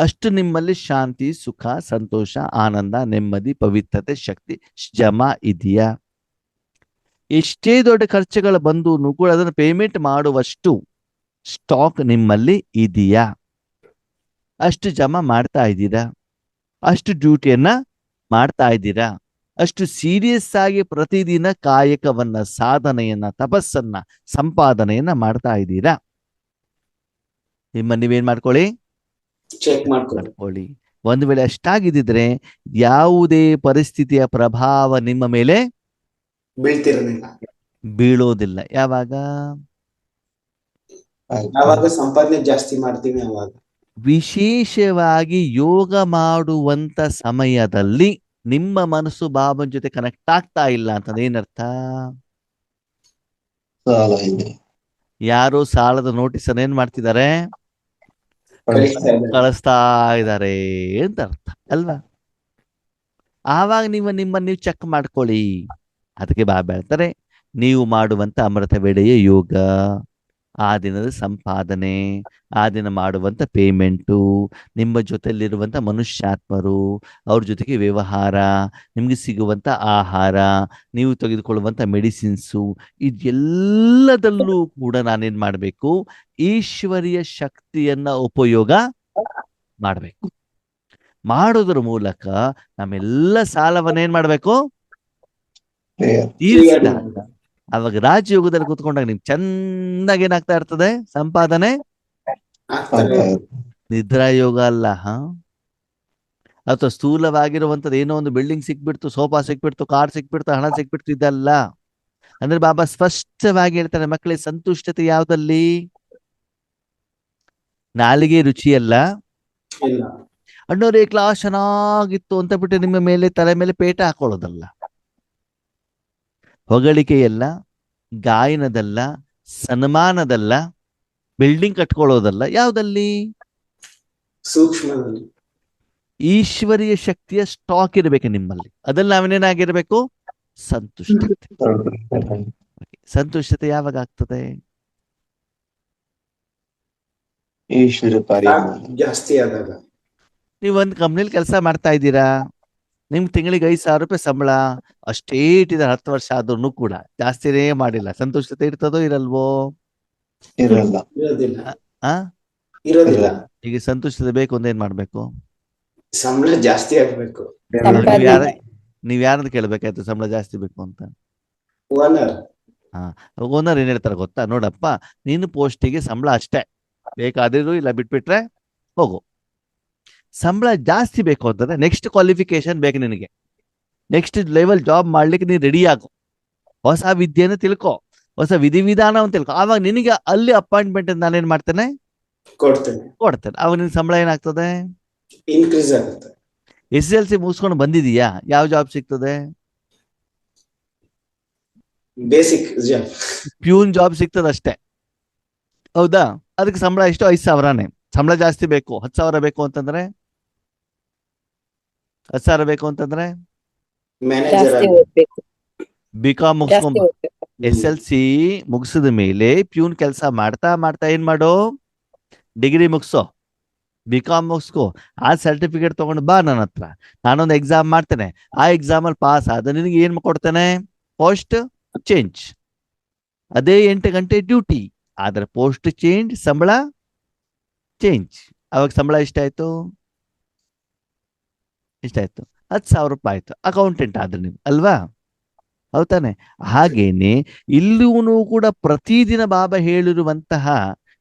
ಅಷ್ಟು ನಿಮ್ಮಲ್ಲಿ ಶಾಂತಿ, ಸುಖ, ಸಂತೋಷ, ಆನಂದ, ನೆಮ್ಮದಿ, ಪವಿತ್ರತೆ, ಶಕ್ತಿ, ಜಮ ಇದೆಯಾ? ಎಷ್ಟೇ ದೊಡ್ಡ ಖರ್ಚುಗಳು ಬಂದು ಕೂಡ ಅದನ್ನು ಪೇಮೆಂಟ್ ಮಾಡುವಷ್ಟು ಸ್ಟಾಕ್ ನಿಮ್ಮಲ್ಲಿ ಇದೆಯಾ? ಅಷ್ಟು ಜಮಾ ಮಾಡ್ತಾ ಇದ್ದೀರಾ? ಅಷ್ಟು ಡ್ಯೂಟಿಯನ್ನ ಮಾಡ್ತಾ ಇದ್ದೀರಾ? ಅಷ್ಟು ಸೀರಿಯಸ್ ಆಗಿ ಪ್ರತಿದಿನ ಕಾಯಕವನ್ನ, ಸಾಧನೆಯನ್ನ, ತಪಸ್ಸನ್ನ, ಸಂಪಾದನೆಯನ್ನ ಮಾಡ್ತಾ ಇದ್ದೀರಾ? ನೀವೇನ್ ಮಾಡ್ಕೊಳ್ಳಿ, ಚೆಕ್ ಮಾಡ್ಕೊಳ್ಳಿ. ಒಂದು ವೇಳೆ ಅಷ್ಟಾಗಿದ್ದಿದ್ರೆ ಯಾವುದೇ ಪರಿಸ್ಥಿತಿಯ ಪ್ರಭಾವ ನಿಮ್ಮ ಮೇಲೆ ಬೀಳೋದಿಲ್ಲ. ಯಾವಾಗ ಸಂಪಾದನೆ ಜಾಸ್ತಿ ಮಾಡ್ತೀವಿ ಅವಾಗ. ವಿಶೇಷವಾಗಿ ಯೋಗ ಮಾಡುವಂತ ಸಮಯದಲ್ಲಿ ನಿಮ್ಮ ಮನಸ್ಸು ಬಾಬನ್ ಜೊತೆ ಕನೆಕ್ಟ್ ಆಗ್ತಾ ಇಲ್ಲ ಅಂತಂದ್ರೆ ಏನರ್ಥ? ಯಾರೋ ಸಾಲದ ನೋಟಿಸ್ ಅನ್ನ ಏನ್ ಮಾಡ್ತಿದ್ದಾರೆ, ಕಳಿಸ್ತಾ ಇದ್ದಾರೆ ಅಂತ ಅರ್ಥ ಅಲ್ವಾ? ಆವಾಗ ನೀವು ಚೆಕ್ ಮಾಡ್ಕೊಳ್ಳಿ. ಅದಕ್ಕೆ ಬಾಬಾ ಹೇಳ್ತಾರೆ, ನೀವು ಮಾಡುವಂತ ಅಮೃತ ವೇಳೆಯ ಯೋಗ, ಆ ದಿನದ ಸಂಪಾದನೆ, ಆ ದಿನ ಮಾಡುವಂತ ಪೇಮೆಂಟು, ನಿಮ್ಮ ಜೊತೆಲಿರುವಂತ ಮನುಷ್ಯಾತ್ಮರು, ಅವ್ರ ಜೊತೆಗೆ ವ್ಯವಹಾರ, ನಿಮ್ಗೆ ಸಿಗುವಂತ ಆಹಾರ, ನೀವು ತೆಗೆದುಕೊಳ್ಳುವಂತ ಮೆಡಿಸಿನ್ಸು, ಇದೆಲ್ಲದಲ್ಲೂ ಕೂಡ ನಾನೇನ್ ಮಾಡ್ಬೇಕು, ಈಶ್ವರಿಯ ಶಕ್ತಿಯನ್ನ ಉಪಯೋಗ ಮಾಡ್ಬೇಕು. ಮಾಡೋದ್ರ ಮೂಲಕ ನಮ್ಮೆಲ್ಲ ಸಾಲವನ್ನ ಏನ್ ಮಾಡ್ಬೇಕು, ತೀರಿಸಿದಾಗ ಅವಾಗ ರಾಜಯೋಗದಲ್ಲಿ ಕೂತ್ಕೊಂಡಾಗ ನಿಮ್ಗೆ ಚೆನ್ನಾಗಿ ಏನಾಗ್ತಾ ಇರ್ತದೆ, ಸಂಪಾದನೆ. ನಿದ್ರಾ ಯೋಗ ಅಲ್ಲ, ಅಥವಾ ಸ್ಥೂಲವಾಗಿರುವಂತದ್ದು ಏನೋ ಒಂದು ಬಿಲ್ಡಿಂಗ್ ಸಿಕ್ಬಿಡ್ತು, ಸೋಫಾ ಸಿಕ್ಬಿಡ್ತು, ಕಾರ್ ಸಿಕ್ಬಿಡ್ತು, ಹಣ ಸಿಕ್ಬಿಡ್ತು, ಇದಲ್ಲ. ಅಂದ್ರೆ ಬಾಬಾ ಸ್ಪಷ್ಟವಾಗಿ ಹೇಳ್ತಾರೆ, ಮಕ್ಕಳಿಗೆ ಸಂತುಷ್ಟತೆ ಯಾವ್ದಲ್ಲಿ? ನಾಲಿಗೆ ರುಚಿಯಲ್ಲ. ಅಣ್ಣವ್ರೆ ಕ್ಲಾಸ್ ಚೆನ್ನಾಗಿತ್ತು ಅಂತ ಬಿಟ್ಟು ನಿಮ್ಮ ಮೇಲೆ ತಲೆ ಮೇಲೆ ಪೇಟ ಹಾಕೊಳ್ಳೋದಲ್ಲ, ಹೊಗಳಿಕೆಯಲ್ಲ, ಗಾಯನದಲ್ಲ, ಸನ್ಮಾನದಲ್ಲ, ಬಿಲ್ಡಿಂಗ್ ಕಟ್ಕೊಳ್ಳೋದಲ್ಲ. ಯಾವ್ದಲ್ಲಿ? ಸೂಕ್ಷ್ಮದಲ್ಲಿ. ಈಶ್ವರಿಯ ಶಕ್ತಿಯ ಸ್ಟಾಕ್ ಇರಬೇಕು ನಿಮ್ಮಲ್ಲಿ. ಅದ್ರಲ್ಲಿ ನಾವೇನೇನಾಗಿರ್ಬೇಕು, ಸಂತುಷ್ಟತೆ. ಸಂತುಷ್ಟತೆ ಯಾವಾಗ ಆಗ್ತದೆ? ಜಾಸ್ತಿ ಆದಾಗ. ನೀವು ಒಂದು ಕಂಪ್ನಿಲಿ ಕೆಲಸ ಮಾಡ್ತಾ ಇದ್ದೀರಾ, ನಿಮ್ಗೆ ತಿಂಗಳಿಗೆ 5,000 ರೂಪಾಯಿ ಸಂಬಳ, ಅಷ್ಟೇ ಇಟ್ಟಿದ್ದಾರೆ 10 ವರ್ಷ ಆದ್ರೂ ಕೂಡ, ಜಾಸ್ತಿನೇ ಮಾಡಿಲ್ಲ. ಸಂತುಷ್ಟತೆ ಇರ್ತದೋ ಇರಲ್ವೋ? ಇರೋದಿಲ್ಲ. ಈಗ ಸಂತುಷ್ಟತೆ ಬೇಕು ಅಂದ್ರೆ ಏನ್ ಮಾಡ್ಬೇಕು? ಸಂಬಳ ಜಾಸ್ತಿ ಆಗ್ಬೇಕು. ನೀವ್ ಯಾರನ್ನ ಕೇಳ್ಬೇಕಾಯ್ತು ಸಂಬಳ ಜಾಸ್ತಿ ಬೇಕು ಅಂತ? ಓನರ್ ಏನ್ ಹೇಳ್ತಾರೆ ಗೊತ್ತಾ, ನೋಡಪ್ಪ ನೀನು ಪೋಸ್ಟಿಗೆ ಸಂಬಳ ಅಷ್ಟೇ, ಬೇಕಾದ್ರೂ ಇಲ್ಲ ಬಿಟ್ಬಿಟ್ರೆ ಹೋಗು. ಸಂಬಳ ಜಾಸ್ತಿ ಬೇಕು ಅಂತಂದ್ರೆ ನೆಕ್ಸ್ಟ್ ಕ್ವಾಲಿಫಿಕೇಶನ್ ಬೇಕು ನಿನಗೆ, ನೆಕ್ಸ್ಟ್ ಲೆವೆಲ್ ಜಾಬ್ ಮಾಡ್ಲಿಕ್ಕೆ ನೀನು ರೆಡಿ ಆಗು, ಹೊಸ ವಿದ್ಯೆನ ತಿಳ್ಕೊ, ಹೊಸ ವಿಧಿವಿಧಾನವನ್ನು ತಿಳ್ಕೊ. ಆವಾಗ ನಿನಗೆ ಅಲ್ಲಿ ಅಪಾಯಿಂಟ್ಮೆಂಟ್ ನಾನೇನ್ ಮಾಡ್ತೇನೆ, ಕೊಡ್ತೇನೆ. ಕೊಡ್ತೇನೆ. ಅವಾಗ ನಿನ್ ಸಂಬಳ ಏನಾಗ್ತದೆ? ಇನ್ಕ್ರೀಸ್ ಆಗುತ್ತೆ. SSLC ಮುಗಿಸ್ಕೊಂಡು ಬಂದಿದೀಯಾ, ಯಾವ ಜಾಬ್ ಸಿಗ್ತದೆ? Basic job. ಪ್ಯೂನ್ ಜಾಬ್ ಸಿಗ್ತದೆ ಅಷ್ಟೇ, ಹೌದಾ? ಅದಕ್ಕೆ ಸಂಬಳ ಎಷ್ಟು? 5,000ನೇ. ಸಂಬಳ ಜಾಸ್ತಿ ಬೇಕು, 10,000 ಬೇಕು ಅಂತಂದ್ರೆ, 10,000 ಬೇಕು ಅಂತಂದ್ರೆ ಮ್ಯಾನೇಜರ್ ಜಾಸ್ತಿ ಆಗಿ. ಓದ್ಬೇಕು, ಬಿಕಾಮ್ ಜಾಸ್ತಿ ಮುಗಿಸ್ಕೊಂಡ್ ಓದ್ಬೇಕು. SLC ಮುಗಿಸಿದ ಮೇಲೆ ಪ್ಯೂನ್ ಕೆಲಸ ಮಾಡ್ತಾ ಮಾಡ್ತಾ ಏನ್ ಮಾಡು, ಡಿಗ್ರಿ ಮುಗಿಸೋ, ಬಿಕಾಮ್ ಮುಗಿಸ್ಕೋ, ಆ ಸರ್ಟಿಫಿಕೇಟ್ ತಗೊಂಡು ಬಾ ನನ್ನ ಹತ್ರ. ನಾನೊಂದು ಎಕ್ಸಾಮ್ ಮಾಡ್ತೇನೆ, ಆ ಎಕ್ಸಾಮ್ ಅಲ್ಲಿ ಪಾಸ್ ಆದ ನಿನಗೆ ಏನ್ ಕೊಡ್ತೇನೆ? Post change. ಅದೇ 8 ಗಂಟೆ ಡ್ಯೂಟಿ, ಆದ್ರೆ ಪೋಸ್ಟ್ ಚೇಂಜ್, ಸಂಬಳ ಚೇಂಜ್. ಅವಾಗ ಸಂಬಳ ಎಷ್ಟಾಯ್ತು? ಎಷ್ಟಾಯ್ತು? 10,000 ರೂಪಾಯಿ ಆಯ್ತು. ಅಕೌಂಟೆಂಟ್ ಆದ್ರೆ ನೀವು, ಅಲ್ವಾ? ಹೌದಾನೆ? ಹಾಗೇನೆ ಇಲ್ಲೂ ಕೂಡ ಪ್ರತಿದಿನ ಬಾಬಾ ಹೇಳಿರುವಂತಹ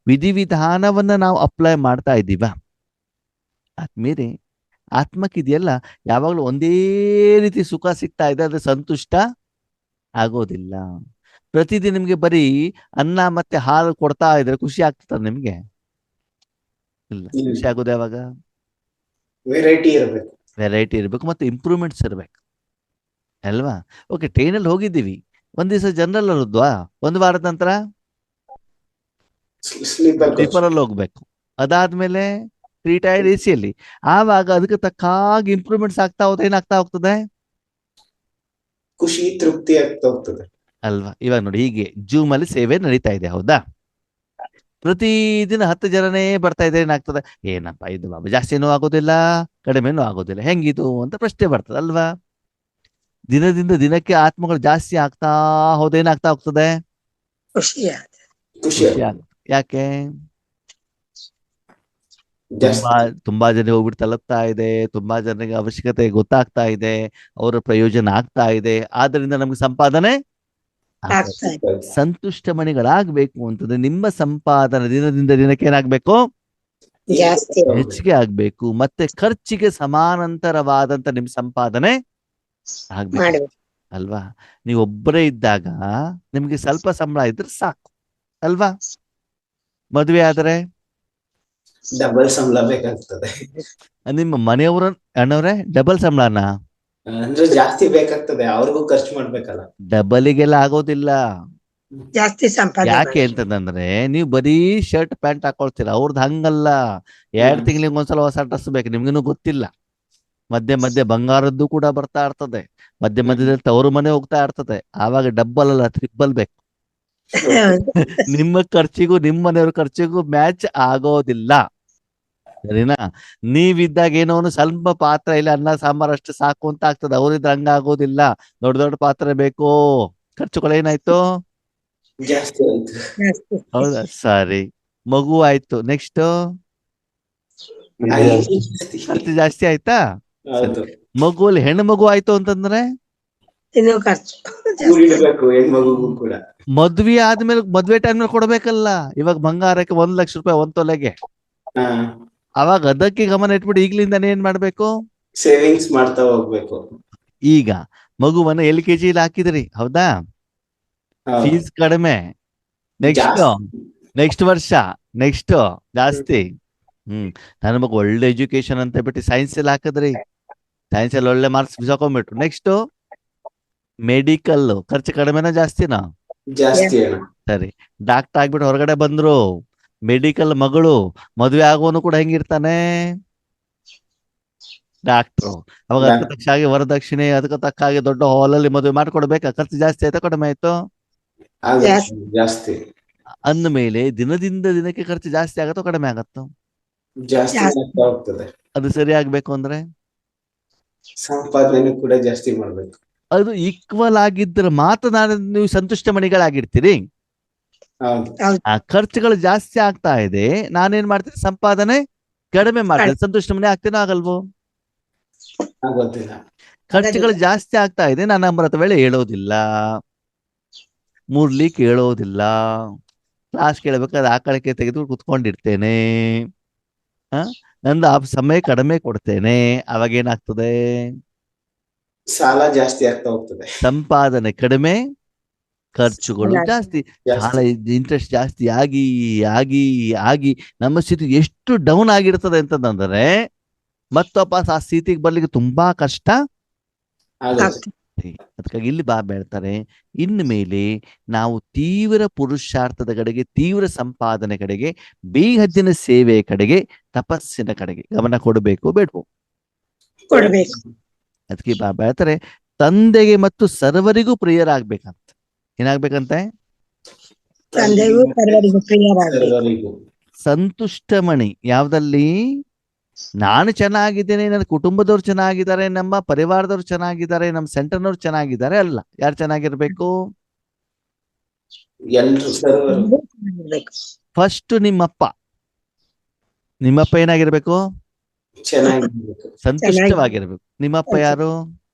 ವಿಧಿವಿಧಾನವನ್ನ ನಾವು ಅಪ್ಲೈ ಮಾಡ್ತಾ ಇದ್ದೀವ? ಆತ್ಮೀಯರೇ, ಆತ್ಮಕ್ಕಿದೆಯಲ್ಲ, ಯಾವಾಗಲೂ ಒಂದೇ ರೀತಿ ಸುಖ ಸಿಗ್ತಾ ಇದೆ, ಅದು ಸಂತುಷ್ಟ ಆಗೋದಿಲ್ಲ. ಪ್ರತಿದಿನ ನಿಮ್ಗೆ ಬರೀ ಅನ್ನ ಮತ್ತೆ ಹಾಲು ಕೊಡ್ತಾ ಇದ್ರೆ ಖುಷಿ ಆಗ್ತದ ನಿಮ್ಗೆ? ಇಲ್ಲ. ಖುಷಿ ಆಗೋದು ಯಾವಾಗ? ವೆರೈಟಿ ಇರಬೇಕು. ವೆರೈಟಿ ಇರಬೇಕು, ಮತ್ತೆ ಇಂಪ್ರೂವ್ಮೆಂಟ್ಸ್ ಇರಬೇಕು, ಅಲ್ವಾ? ಓಕೆ, ಟ್ರೈನಲ್ಲಿ ಹೋಗಿದ್ದೀವಿ, ಒಂದ್ ದಿವಸ ಜನರಲ್ ಹೋದ್ವಾ, ಒಂದು ವಾರದ ನಂತರ ಸ್ಲೀಪರ್ ಅಲ್ಲಿ ಹೋಗ್ಬೇಕು, ಅದಾದ್ಮೇಲೆ 3 ಟೈರ್ AC-ಯಲ್ಲಿ. ಆವಾಗ ಅದಕ್ಕೆ ತಕ್ಕಾಗಿ ಇಂಪ್ರೂವ್ಮೆಂಟ್ಸ್ ಆಗ್ತಾ ಹೋದ, ಏನಾಗ್ತಾ ಹೋಗ್ತದೆ? ಖುಷಿ, ತೃಪ್ತಿ ಆಗ್ತಾ ಹೋಗ್ತದೆ, ಅಲ್ವಾ? ಇವಾಗ ನೋಡಿ, ಹೀಗೆ ಜೂಮ್ ಅಲ್ಲಿ ಸೇವೆ ನಡೀತಾ ಇದೆ, ಹೌದಾ? ಪ್ರತಿದಿನ 10 ಜನನೇ ಬರ್ತಾ ಇದ್ರೆ ಏನಾಗ್ತದೆ? ಏನಪ್ಪಾ ಇದು ಬಾಬಾ, ಜಾಸ್ತಿನೂ ಆಗೋದಿಲ್ಲ, ಕಡಿಮೆನೂ ಆಗೋದಿಲ್ಲ, ಹೆಂಗಿದು ಅಂತ ಪ್ರಶ್ನೆ ಬರ್ತದೆ, ಅಲ್ವಾ? ದಿನದಿಂದ ದಿನಕ್ಕೆ ಆತ್ಮಗಳು ಜಾಸ್ತಿ ಆಗ್ತಾ ಹೋದೇನಾಗ್ತಾ ಹೋಗ್ತದೆ? ಖುಷಿ ಖುಷಿ ಖುಷಿ ಆಗುತ್ತೆ. ಯಾಕೆ? ತುಂಬಾ ಜನ ಹೋಗ್ಬಿಟ್ಟು ತಲುಪ್ತಾ ಇದೆ, ತುಂಬಾ ಜನರಿಗೆ ಅವಶ್ಯಕತೆ ಗೊತ್ತಾಗ್ತಾ ಇದೆ, ಅವರ ಪ್ರಯೋಜನ ಆಗ್ತಾ ಇದೆ, ಆದ್ರಿಂದ ನಮ್ಗೆ ಸಂಪಾದನೆ ಆಗ್ತಾ ಇದೆ. ಸಂತುಷ್ಟ ಮಣಿಗಳಾಗ್ಬೇಕು ಅಂತಂದ್ರೆ ನಿಮ್ಮ ಸಂಪಾದನೆ ದಿನದಿಂದ ದಿನಕ್ಕೆ ಏನಾಗ್ಬೇಕು? ಜಾಸ್ತಿ ಹೆಚ್ಚಿಗೆ ಆಗ್ಬೇಕು, ಮತ್ತೆ ಖರ್ಚಿಗೆ ಸಮಾನಾಂತರವಾದಂತ ನಿಮ್ ಸಂಪಾದನೆ ಆಗ್ಬೇಕು, ಮಾಡ್ಬೇಕು. ಅಲ್ವಾ? ನೀವು ಒಬ್ಬರೇ ಇದ್ದಾಗ ನಿಮ್ಗೆ ಸ್ವಲ್ಪ ಸಂಬಳ ಇದ್ರೆ ಸಾಕು, ಅಲ್ವಾ? ಮದುವೆ ಆದ್ರೆ ಡಬಲ್ ಸಂಬಳ ಬೇಕಾಗ್ತದೆ. ನಿಮ್ಮ ಮನೆಯವ್ರ ಅಣ್ಣವ್ರೆ ಡಬಲ್ ಸಂಬಳನ? ಅಂದ್ರೆ ಜಾಸ್ತಿ ಬೇಕಾಗ್ತದೆ, ಅವ್ರಿಗೂ ಖರ್ಚು ಮಾಡ್ಬೇಕಲ್ಲ. ಡಬಲಿಗೆಲ್ಲ ಆಗೋದಿಲ್ಲ. ಜಾಸ್ತಿ ಸಂಪಾದನೆ ಯಾಕೆ ಅಂತಂದ್ರೆ ನೀವು ಬರೀ ಶರ್ಟ್ ಪ್ಯಾಂಟ್ ಹಾಕೊಳ್ತೀರ, ಅವ್ರದ್ದು ಹಂಗಲ್ಲ. 2 ತಿಂಗಳಿಗೆ ಒಂದ್ಸಲ ಹೊಸ ಡ್ರೆಸ್ ಬೇಕು, ನಿಮ್ಗೇನು ಗೊತ್ತಿಲ್ಲ. ಮಧ್ಯೆ ಮಧ್ಯೆ ಬಂಗಾರದ್ದು ಕೂಡ ಬರ್ತಾ ಇರ್ತದೆ, ಮಧ್ಯೆ ಮಧ್ಯದಲ್ಲಿ ತವರು ಮನೆ ಹೋಗ್ತಾ ಇರ್ತದೆ. ಆವಾಗ ಡಬ್ಬಲ್ ಅಲ್ಲ, ಟ್ರಿಬಲ್ ಬೇಕು. ನಿಮ್ಮ ಖರ್ಚಿಗೂ ನಿಮ್ಮ ಮನೆಯವ್ರ ಖರ್ಚಿಗೂ ಮ್ಯಾಚ್ ಆಗೋದಿಲ್ಲ, ಸರಿನಾ? ನೀವಿದ್ದಾಗ ಏನೋ ಒಂದು ಸ್ವಲ್ಪ ಪಾತ್ರ ಇಲ್ಲ, ಅನ್ನ ಸಾಂಬಾರ್ ಅಷ್ಟು ಸಾಕು ಅಂತ ಆಗ್ತದೆ. ಅವ್ರಿದ್ರೆ ಹಂಗ ಆಗೋದಿಲ್ಲ, ದೊಡ್ಡ ದೊಡ್ಡ ಪಾತ್ರೆ ಬೇಕು, ಖರ್ಚುಗಳೇನಾಯ್ತು? ಜಾಸ್ತಿ ಆಯ್ತು. ಹೌದಾ? ಸರಿ, ಮಗು ಆಯ್ತು, ನೆಕ್ಸ್ಟ್ ಖರ್ಚು ಜಾಸ್ತಿ ಆಯ್ತಾ? ಹೌದು. ಮಗುವಲ್ಲಿ ಹೆಣ್ಣು ಮಗು ಆಯ್ತು ಅಂತಂದ್ರೆ ಇನ್ನೂ ಖರ್ಚು ಇಡ್ಬೇಕು ಹೆಣ್ಮಗುಗೂ ಕೂಡ. ಮದ್ವೆ ಆದ್ಮೇಲೆ, ಮದ್ವೆ ಟೈಮ್ ನಲ್ಲಿ ಕೊಡ್ಬೇಕಲ್ಲ. ಇವಾಗ ಬಂಗಾರಕ್ಕೆ 1 ಲಕ್ಷ ರೂಪಾಯಿ 1 ತೊಲೆಗೆ. ಅವಾಗ ಅದಕ್ಕೆ ಗಮನ ಇಟ್ಬಿಟ್ಟು ಈಗ್ಲಿಂದಾನೇ ಏನ್ ಮಾಡ್ಬೇಕು? ಸೇವಿಂಗ್ಸ್ ಮಾಡ್ತಾ ಹೋಗ್ಬೇಕು. ಈಗ ಮಗುವನ್ನ LKG ಹಾಕಿದ್ರಿ, ಹೌದಾ? ಫೀಸ್ ಕಡಿಮೆ, ನೆಕ್ಸ್ಟ್ ವರ್ಷ ನೆಕ್ಸ್ಟ್ ಜಾಸ್ತಿ. ನನ್ನ ಮಗು ಒಳ್ಳೆ ಎಜುಕೇಶನ್ ಅಂತ ಬಿಟ್ಟು ಸೈನ್ಸ್ ಅಲ್ಲಿ ಹಾಕಿದ್ರಿ, ಸೈನ್ಸ್ ಅಲ್ಲಿ ಒಳ್ಳೆ ಮಾರ್ಕ್ಸ್ ಬಿಸಾಕೊಂಡ್ಬಿಟ್ರು. ನೆಕ್ಸ್ಟ್ ಮೆಡಿಕಲ್ ಖರ್ಚು ಕಡಿಮೆನಾ ಜಾಸ್ತಿನಾ? ಜಾಸ್ತಿ. ಸರಿ, ಡಾಕ್ಟರ್ ಆಗ್ಬಿಟ್ಟು ಹೊರಗಡೆ ಬಂದ್ರು, ಮೆಡಿಕಲ್ ಮಗಳು, ಮದುವೆ ಆಗೋನು ಕೂಡ ಹೆಂಗಿರ್ತಾನೆ? ಡಾಕ್ಟ್ರು. ಅವಾಗ ಅದಕ್ಕೆ ತಕ್ಕಾಗಿ ವರದಕ್ಷಿಣೆ, ಅದಕ್ಕೆ ತಕ್ಕಾಗಿ ದೊಡ್ಡ ಹಾಲಲ್ಲಿ ಮದುವೆ ಮಾಡ್ಕೊಡ್ಬೇಕಾ? ಖರ್ಚು ಜಾಸ್ತಿ ಆಯ್ತಾ ಕಡಿಮೆ ಆಯ್ತು? ಜಾಸ್ತಿ. ಅಂದ ಮೇಲೆ ದಿನದಿಂದ ದಿನಕ್ಕೆ ಖರ್ಚು ಜಾಸ್ತಿ ಆಗತ್ತೋ ಕಡಿಮೆ ಆಗತ್ತೋ? ಜಾಸ್ತಿ ಆಗ್ತಾ ಹೋಗ್ತದೆ. ಅದು ಸರಿ ಆಗ್ಬೇಕು ಅಂದ್ರೆ ಸಂಪಾದನೆ ಕೂಡ ಜಾಸ್ತಿ ಮಾಡ್ಬೇಕು. ಅದು ಈಕ್ವಲ್ ಆಗಿದ್ರೆ ಮಾತ್ರ ನೀವು ಸಂತುಷ್ಟ ಮಣಿಗಳಾಗಿರ್ತೀರಿ. ಆ ಖರ್ಚುಗಳು ಜಾಸ್ತಿ ಆಗ್ತಾ ಇದೆ, ನಾನೇನ್ ಮಾಡ್ತೀನಿ? ಸಂಪಾದನೆ ಕಡಿಮೆ ಮಾಡ್ತೀನಿ, ಸಂತುಷ್ಟ ಮಣಿ ಆಗ್ತೀನೋ ಆಗಲ್ವೋ? ಖರ್ಚುಗಳು ಜಾಸ್ತಿ ಆಗ್ತಾ ಇದೆ, ನಾನು ಅಮೃತ ವೇಳೆ ಹೇಳೋದಿಲ್ಲ, ಮುರ್ಲಿ ಕೇಳೋದಿಲ್ಲ, ಕ್ಲಾಸ್ ಕೇಳಬೇಕಾದ್ರೆ ಆಕಳಕ್ಕೆ ತೆಗೆದು ಕುತ್ಕೊಂಡಿರ್ತೇನೆ, ನಂದು ಆ ಸಮಯ ಕಡಿಮೆ ಕೊಡ್ತೇನೆ. ಅವಾಗ ಏನಾಗ್ತದೆ? ಸಾಲ ಜಾಸ್ತಿ ಆಗ್ತಾ ಹೋಗ್ತದೆ, ಸಂಪಾದನೆ ಕಡಿಮೆ, ಖರ್ಚುಗಳು ಜಾಸ್ತಿ, ಸಾಲ ಇಂಟ್ರೆಸ್ಟ್ ಜಾಸ್ತಿ ಆಗಿ ಆಗಿ ಆಗಿ ನಮ್ಮ ಸ್ಥಿತಿ ಎಷ್ಟು ಡೌನ್ ಆಗಿರ್ತದೆ ಅಂತಂದ್ರೆ ಮತ್ತೊಬ್ಬ ಆ ಸ್ಥಿತಿಗೆ ಬರ್ಲಿಕ್ಕೆ ತುಂಬಾ ಕಷ್ಟ. ಅದಕ್ಕಾಗಿ ಇಲ್ಲಿ ಬಾಬಾ ಹೇಳ್ತಾರೆ, ಇನ್ನು ಮೇಲೆ ನಾವು ತೀವ್ರ ಪುರುಷಾರ್ಥದ ಕಡೆಗೆ, ತೀವ್ರ ಸಂಪಾದನೆ ಕಡೆಗೆ, ಬೇಹದ್ದಿನ ಸೇವೆಯ ಕಡೆಗೆ, ತಪಸ್ಸಿನ ಕಡೆಗೆ ಗಮನ ಕೊಡಬೇಕು ಬೇಡವು. ಕೊಡ್ಬೇಕು. ಅದಕ್ಕೆ ಬಾಬಾ ಹೇಳ್ತಾರೆ, ತಂದೆಗೆ ಮತ್ತು ಸರ್ವರಿಗೂ ಪ್ರಿಯರಾಗ್ಬೇಕಂತ. ಏನಾಗ್ಬೇಕಂತೆ? ತಂದೆಗೂ ಸರ್ವರಿಗೂ ಪ್ರಿಯರಾಗಬೇಕು. ಸಂತುಷ್ಟಮಣಿ ಯಾವ್ದಲ್ಲಿ? ನಾನು ಚೆನ್ನಾಗಿದ್ದೇನೆ, ನನ್ನ ಕುಟುಂಬದವ್ರು ಚೆನ್ನಾಗಿದ್ದಾರೆ, ನಮ್ಮ ಪರಿವಾರದವ್ರು ಚೆನ್ನಾಗಿದ್ದಾರೆ, ನಮ್ಮ ಸೆಂಟರ್ನವ್ರು ಚೆನ್ನಾಗಿದ್ದಾರೆ ಅಲ್ಲ. ಯಾರು ಚೆನ್ನಾಗಿರ್ಬೇಕು? ಫಸ್ಟ್ ನಿಮ್ಮಪ್ಪ ಏನಾಗಿರ್ಬೇಕು? ಸಂತುಷ್ಟವಾಗಿರ್ಬೇಕು. ನಿಮ್ಮಪ್ಪ ಯಾರು?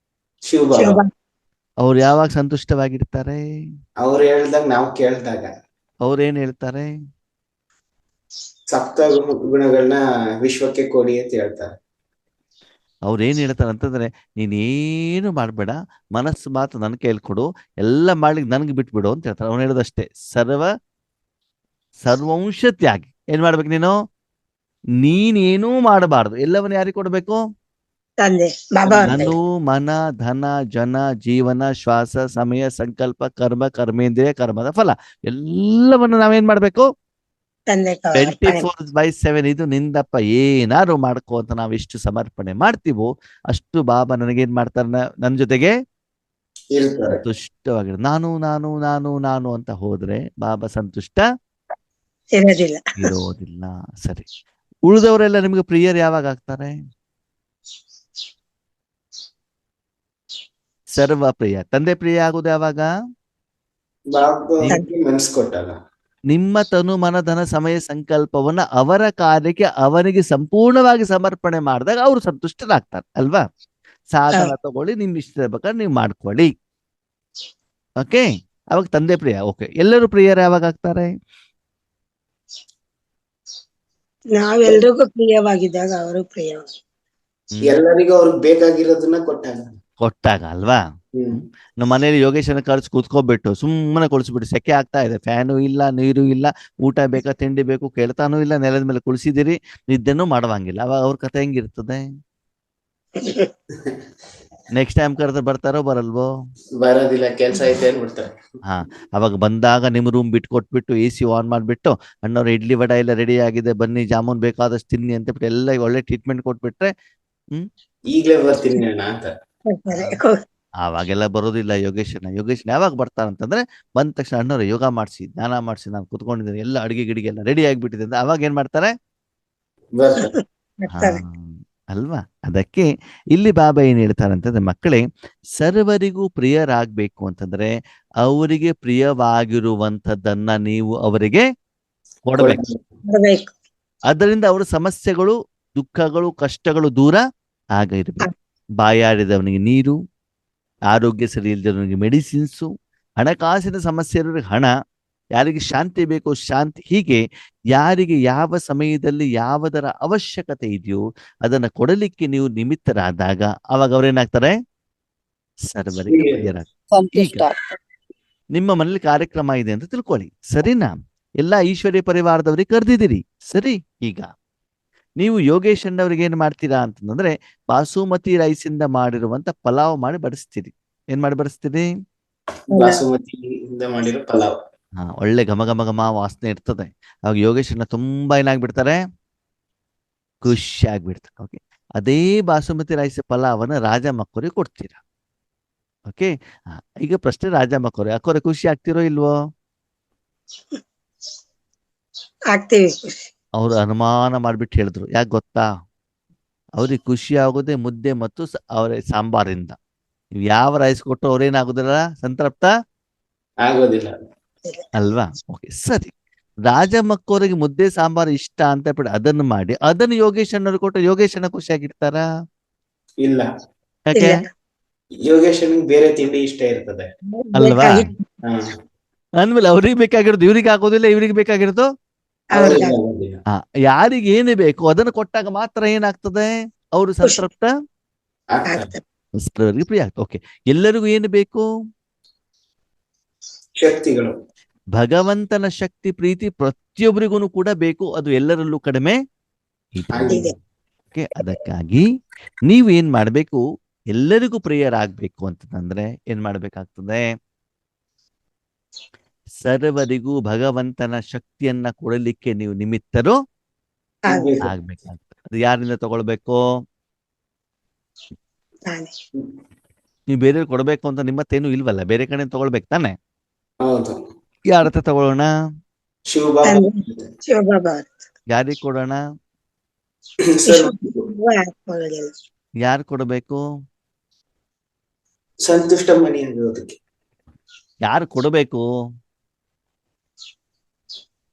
ಶಿವಬಾಬಾ. ಅವ್ರು ಯಾವಾಗ ಸಂತುಷ್ಟವಾಗಿರ್ತಾರೆ? ಅವ್ರು ಹೇಳ್ದಾಗ ನಾವು ಕೇಳ್ದಾಗ. ಅವ್ರೇನ್ ಹೇಳ್ತಾರೆ? ಸಪ್ತ ಗುಣಗಳನ್ನ ವಿಶ್ವಕ್ಕೆ ಕೊಡಿ ಅಂತ ಹೇಳ್ತಾರೆ. ಅವ್ರೇನ್ ಹೇಳ್ತಾರೆ ಅಂತಂದ್ರೆ, ನೀನೇನು ಮಾಡ್ಬೇಡ, ಮನಸ್ಸು ಮಾತ್ರ ನನ್ ಕೇಳ್ಕೊಡು, ಎಲ್ಲ ಮಾಡ್ಲಿಕ್ಕೆ ನನ್ಗೆ ಬಿಟ್ಬಿಡು ಅಂತ ಹೇಳ್ತಾರೆ. ಅವ್ನು ಹೇಳೋದಷ್ಟೇ, ಸರ್ವಂಶ ತ್ಯಾಗಿ. ಏನ್ ಮಾಡ್ಬೇಕು ನೀನು? ನೀನೇನೂ ಮಾಡಬಾರ್ದು, ಎಲ್ಲವನ್ನ ಯಾರಿಗೆ ಕೊಡ್ಬೇಕು? ತಂದೆ ಬಾಬಾ. ನಾನು ಮನ ಧನ ಜನ ಜೀವನ ಶ್ವಾಸ ಸಮಯ ಸಂಕಲ್ಪ ಕರ್ಮ ಕರ್ಮೇಂದ್ರಿಯ ಕರ್ಮದ ಫಲ ಎಲ್ಲವನ್ನು ನಾವೇನ್ ಮಾಡ್ಬೇಕು? 24/7 ಇದು ನಿಂದಪ್ಪ, ಏನಾದ್ರು ಮಾಡ್ಕೋ ಅಂತ ನಾವು ಎಷ್ಟು ಸಮರ್ಪಣೆ ಮಾಡ್ತೀವೋ ಅಷ್ಟು ಬಾಬಾ ನನಗೇನ್ ಮಾಡ್ತಾರೆ? ನನ್ನ ಜೊತೆಗೆ ಸಂತುಷ್ಟವಾಗಿರ. ನಾನು ನಾನು ನಾನು ನಾನು ಅಂತ ಹೋದ್ರೆ ಬಾಬಾ ಸಂತುಷ್ಟ ಇರೋದಿಲ್ಲ. ಸರಿ, ಉಳಿದವರೆಲ್ಲ ನಿಮ್ಗೆ ಪ್ರಿಯರು ಯಾವಾಗ ಆಗ್ತಾರೆ? ಸರ್ವ ಪ್ರಿಯ. ತಂದೆ ಪ್ರಿಯ ಆಗುದು ಯಾವಾಗ? ನಿಮ್ಮ ತನು ಮನ ಧನ ಸಮಯ ಸಂಕಲ್ಪವನ್ನ ಅವರ ಕಾರ್ಯಕ್ಕೆ ಅವನಿಗೆ ಸಂಪೂರ್ಣವಾಗಿ ಸಮರ್ಪಣೆ ಮಾಡಿದಾಗ ಅವರು ಸಂತುಷ್ಟರಾಗ್ತಾರೆ ಅಲ್ವಾ? ಸಾಧನ ತಗೊಳ್ಳಿ, ನಿಮ್ ಇಷ್ಟ ಬೇಕಾದ್ರೆ ನೀವು ಮಾಡ್ಕೊಳ್ಳಿ. ಓಕೆ, ಅವಾಗ ತಂದೆ ಪ್ರಿಯ. ಓಕೆ, ಎಲ್ಲರೂ ಪ್ರಿಯರು ಯಾವಾಗ ಆಗ್ತಾರೆ? ನಾವೆಲ್ರಿಗೂ ಪ್ರಿಯವಾಗಿದ್ದಾಗ ಅವರು ಪ್ರಿಯವಾಗಿ, ಎಲ್ಲರಿಗೂ ಅವ್ರಿಗೆ ಬೇಕಾಗಿರೋದನ್ನ ಕೊಟ್ಟಾಗ ಅಲ್ವಾ? ನಮ್ಮ ಮನೇಲಿ ಯೋಗೇಶನ ಕರ್ಚ್ ಕೂತ್ಕೋಬಿಟ್ಟು ಸುಮ್ಮನೆ ಕುಳಿಸ್ಬಿಟ್ಟು, ಸೆಕೆ ಆಗ್ತಾ ಇದೆ, ಫ್ಯಾನು ಇಲ್ಲ, ನೀರು ಇಲ್ಲ, ಊಟ ಬೇಕಾ, ತಿಂಡಿ ಬೇಕು, ಕೇಳ್ತಾನೂ ಇಲ್ಲ, ನೆಲದ ಮೇಲೆ ಕುಳಿಸಿದಿರಿ, ನಿದ್ದೆನೂ ಮಾಡುವಂಗಿಲ್ಲ. ಅವಾಗ ಅವ್ರ ಕಥೆ ಹೆಂಗಿರ್ತದೆ? ನೆಕ್ಸ್ಟ್ ಟೈಮ್ ಕರೆದ್ರೆ ಬರ್ತಾರೋ ಬರಲ್ವೋ? ಬರೋದಿಲ್ಲ, ಕೆಲ್ಸ ಐತೆ ಅನ್ಬಿಡ್ತಾರೆ. ಅವಾಗ ಬಂದಾಗ ನಿಮ್ ರೂಮ್ ಬಿಟ್ಕೊಟ್ಬಿಟ್ಟು AC ಆನ್ ಮಾಡ್ಬಿಟ್ಟು, ಅಣ್ಣವ್ರ ಇಡ್ಲಿ ವಡ ಎಲ್ಲ ರೆಡಿ ಆಗಿದೆ, ಬನ್ನಿ, ಜಾಮೂನ್ ಬೇಕಾದಷ್ಟು ತಿನ್ನಿ ಅಂತ ಬಿಟ್ಟು ಎಲ್ಲ ಒಳ್ಳೆ ಟ್ರೀಟ್ಮೆಂಟ್ ಕೊಟ್ಬಿಟ್ರೆ ಈಗ್ಲೇ ಬರ್ತೀನಿ ಅಣ್ಣ ಅಂತ. ಅವಾಗೆಲ್ಲ ಬರೋದಿಲ್ಲ ಯೋಗೇಶನ ಯಾವಾಗ ಬರ್ತಾರಂತಂದ್ರೆ, ಬಂದ ತಕ್ಷಣ ಅಣ್ಣವ್ರ ಯೋಗ ಮಾಡಿಸಿ, ಧ್ಯಾನ ಮಾಡಿಸಿ, ನಾನು ಕುತ್ಕೊಂಡಿದ್ದೀನಿ, ಎಲ್ಲ ಅಡಿಗೆ ಗಿಡಿಗೆ ಎಲ್ಲ ರೆಡಿ ಆಗಿಬಿಟ್ಟಿದೆ ಅಂತ ಅವಾಗ ಏನ್ ಮಾಡ್ತಾರೆ? ಅಲ್ವಾ? ಅದಕ್ಕೆ ಇಲ್ಲಿ ಬಾಬಾ ಏನ್ ಹೇಳ್ತಾರೆ ಅಂತಂದ್ರೆ, ಮಕ್ಕಳೇ, ಸರ್ವರಿಗೂ ಪ್ರಿಯರಾಗ್ಬೇಕು ಅಂತಂದ್ರೆ ಅವರಿಗೆ ಪ್ರಿಯವಾಗಿರುವಂತದ್ದನ್ನ ನೀವು ಅವರಿಗೆ ಕೊಡಬೇಕು. ಅದರಿಂದ ಅವರ ಸಮಸ್ಯೆಗಳು, ದುಃಖಗಳು, ಕಷ್ಟಗಳು ದೂರ ಆಗ ಇರಬೇಕು. ಬಾಯಾಡಿದವನಿಗೆ ನೀರು, ಆರೋಗ್ಯ ಸರಿ ಇಲ್ಲದವನಿಗೆ ಮೆಡಿಸಿನ್ಸು, ಹಣಕಾಸಿನ ಸಮಸ್ಯೆ ಇರೋರಿಗೆ ಹಣ, ಯಾರಿಗೆ ಶಾಂತಿ ಬೇಕೋ ಶಾಂತಿ. ಹೀಗೆ ಯಾರಿಗೆ ಯಾವ ಸಮಯದಲ್ಲಿ ಯಾವುದರ ಅವಶ್ಯಕತೆ ಇದೆಯೋ ಅದನ್ನ ಕೊಡಲಿಕ್ಕೆ ನೀವು ನಿಮಿತ್ತರಾದಾಗ ಅವಾಗ ಅವ್ರೇನಾಗ್ತಾರೆ? ಸರ್ವರಿಗೆ ಪ್ರಿಯರಾಗ್ತಾರೆ. ನಿಮ್ಮ ಮನೇಲಿ ಕಾರ್ಯಕ್ರಮ ಇದೆ ಅಂತ ತಿಳ್ಕೊಳ್ಳಿ, ಸರಿನಾ? ಎಲ್ಲಾ ಈಶ್ವರ್ಯ ಪರಿವಾರದವ್ರಿಗೆ ಕರೆದಿದ್ದೀರಿ, ಸರಿ? ಈಗ ನೀವು ಯೋಗೇಶ್ ಅಣ್ಣವ್ರಿಗೆ ಏನ್ ಮಾಡ್ತೀರಾ ಅಂತಂದ್ರೆ, ಬಾಸುಮತಿ ರೈಸ್ ಇಂದ ಮಾಡಿರುವಂತ ಪಲಾವ್ ಮಾಡಿ ಬಡಿಸ್ತೀರಿ. ಏನ್ ಮಾಡಿ ಬಡಿಸ್ತೀರಿ? ಬಾಸುಮತಿಯಿಂದ ಮಾಡಿರೋ ಪಲಾವ್. ಒಳ್ಳೆ ಘಮ ಘಮ ಘಮ ವಾಸನೆ ಇರ್ತದೆ. ಅವಾಗ ಯೋಗೇಶ್ ಅಣ್ಣ ತುಂಬಾ ಏನಾಗ್ಬಿಡ್ತಾರೆ? ಖುಷಿ ಆಗ್ಬಿಡ್ತಾರೆ. ಓಕೆ, ಅದೇ ಬಾಸುಮತಿ ರೈಸ್ ಪಲಾವನ್ನ ರಾಜ ಮಕ್ಕಳಿಗೆ ಕೊಡ್ತೀರಾ. ಓಕೆ, ಈಗ ಪ್ರಶ್ನೆ, ರಾಜ ಮಕ್ಕಳು ಅಕ್ಕೋರೆ ಖುಷಿ ಆಗ್ತಿರೋ ಇಲ್ವೋ? ಆಗ್ತೀವಿ. ಅವ್ರು ಅನುಮಾನ ಮಾಡ್ಬಿಟ್ಟು ಹೇಳಿದ್ರು, ಯಾಕೆ ಗೊತ್ತಾ? ಅವ್ರಿಗೆ ಖುಷಿ ಆಗೋದೇ ಮುದ್ದೆ ಮತ್ತು ಅವರ ಸಾಂಬಾರಿಂದ. ನೀವು ಯಾವ ರೈಸ್ ಕೊಟ್ಟರು ಅವ್ರೇನಾಗುದಿಲ್ಲ, ಸಂತೃಪ್ತ ಆಗೋದಿಲ್ಲ ಅಲ್ವಾ? ಓಕೆ, ಸರಿ. ರಾಜ ಮಕ್ಕಳಿಗೆ ಮುದ್ದೆ ಸಾಂಬಾರು ಇಷ್ಟ ಅಂತ ಬಿಟ್ಟು ಅದನ್ನು ಮಾಡಿ ಅದನ್ನು ಯೋಗೇಶ್ ಅಣ್ಣವ್ರು ಕೊಟ್ಟು ಯೋಗೇಶ್ ಅಣ್ಣ ಖುಷಿಯಾಗಿರ್ತಾರ? ಇಲ್ಲ. ಯಾಕೆ? ಯೋಗೇಶ್ ಬೇರೆ ತಿಂಡಿ ಇಷ್ಟ ಇರ್ತದೆ ಅಲ್ವಾ? ಅಂದ್ಮೇಲೆ ಅವ್ರಿಗೆ ಬೇಕಾಗಿರೋದು ಇವ್ರಿಗೆ ಆಗೋದಿಲ್ಲ, ಇವ್ರಿಗೆ ಬೇಕಾಗಿರೋದು ಯಾರಿಗೆ ಏನು ಬೇಕು ಅದನ್ನು ಕೊಟ್ಟಾಗ ಮಾತ್ರ ಏನಾಗ್ತದೆ? ಅವರು ಸಂತೃಪ್ತ, ಪ್ರಿಯ ಆಗ್ತದೆ. ಓಕೆ, ಎಲ್ಲರಿಗೂ ಏನು ಬೇಕು? ಶಕ್ತಿಗಳು. ಭಗವಂತನ ಶಕ್ತಿ ಪ್ರೀತಿ ಪ್ರತಿಯೊಬ್ಬರಿಗೂ ಕೂಡ ಬೇಕು, ಅದು ಎಲ್ಲರಲ್ಲೂ ಕಡಿಮೆ ಇದೆ. ಇದೆ. ಓಕೆ, ಅದಕ್ಕಾಗಿ ನೀವು ಏನ್ ಮಾಡ್ಬೇಕು, ಎಲ್ಲರಿಗೂ ಪ್ರೇಯರ್ ಆಗ್ಬೇಕು ಅಂತಂದ್ರೆ ಏನ್ ಮಾಡ್ಬೇಕಾಗ್ತದೆ, ಸರ್ವರಿಗೂ ಭಗವಂತನ ಶಕ್ತಿಯನ್ನ ಕೊಡಲಿಕ್ಕೆ ನೀವು ನಿಮಿತ್ತರು ಆಗ್ಬೇಕಾಗ್ತದೆ. ಅದು ಯಾರಿಂದ ತಗೊಳ್ಬೇಕು, ತಾನೇ. ನೀವು ಬೇರೆ ಕೊಡ್ಬೇಕು ಅಂತ ನಿಮ್ಮತ್ತೇನು ಇಲ್ವಲ್ಲ, ಬೇರೆ ಕಡೆ ತಗೊಳ್ಬೇಕು ತಾನೆ. ಹೌದು. ಯಾರ ಹತ್ರ ತಗೊಳ್ಳೋಣ, ಶಿವಬಾಬಾ ಶಿವಬಾಬಾ ಯಾರಿಗೆ ಕೊಡೋಣ, ಆತ್ಮಗಳಿಗೆಲ್ಲ ಯಾರು ಕೊಡಬೇಕು, ಸಂತುಷ್ಟ ಮಣಿ ಆಗೋದಕ್ಕೆ ಯಾರು ಕೊಡಬೇಕು,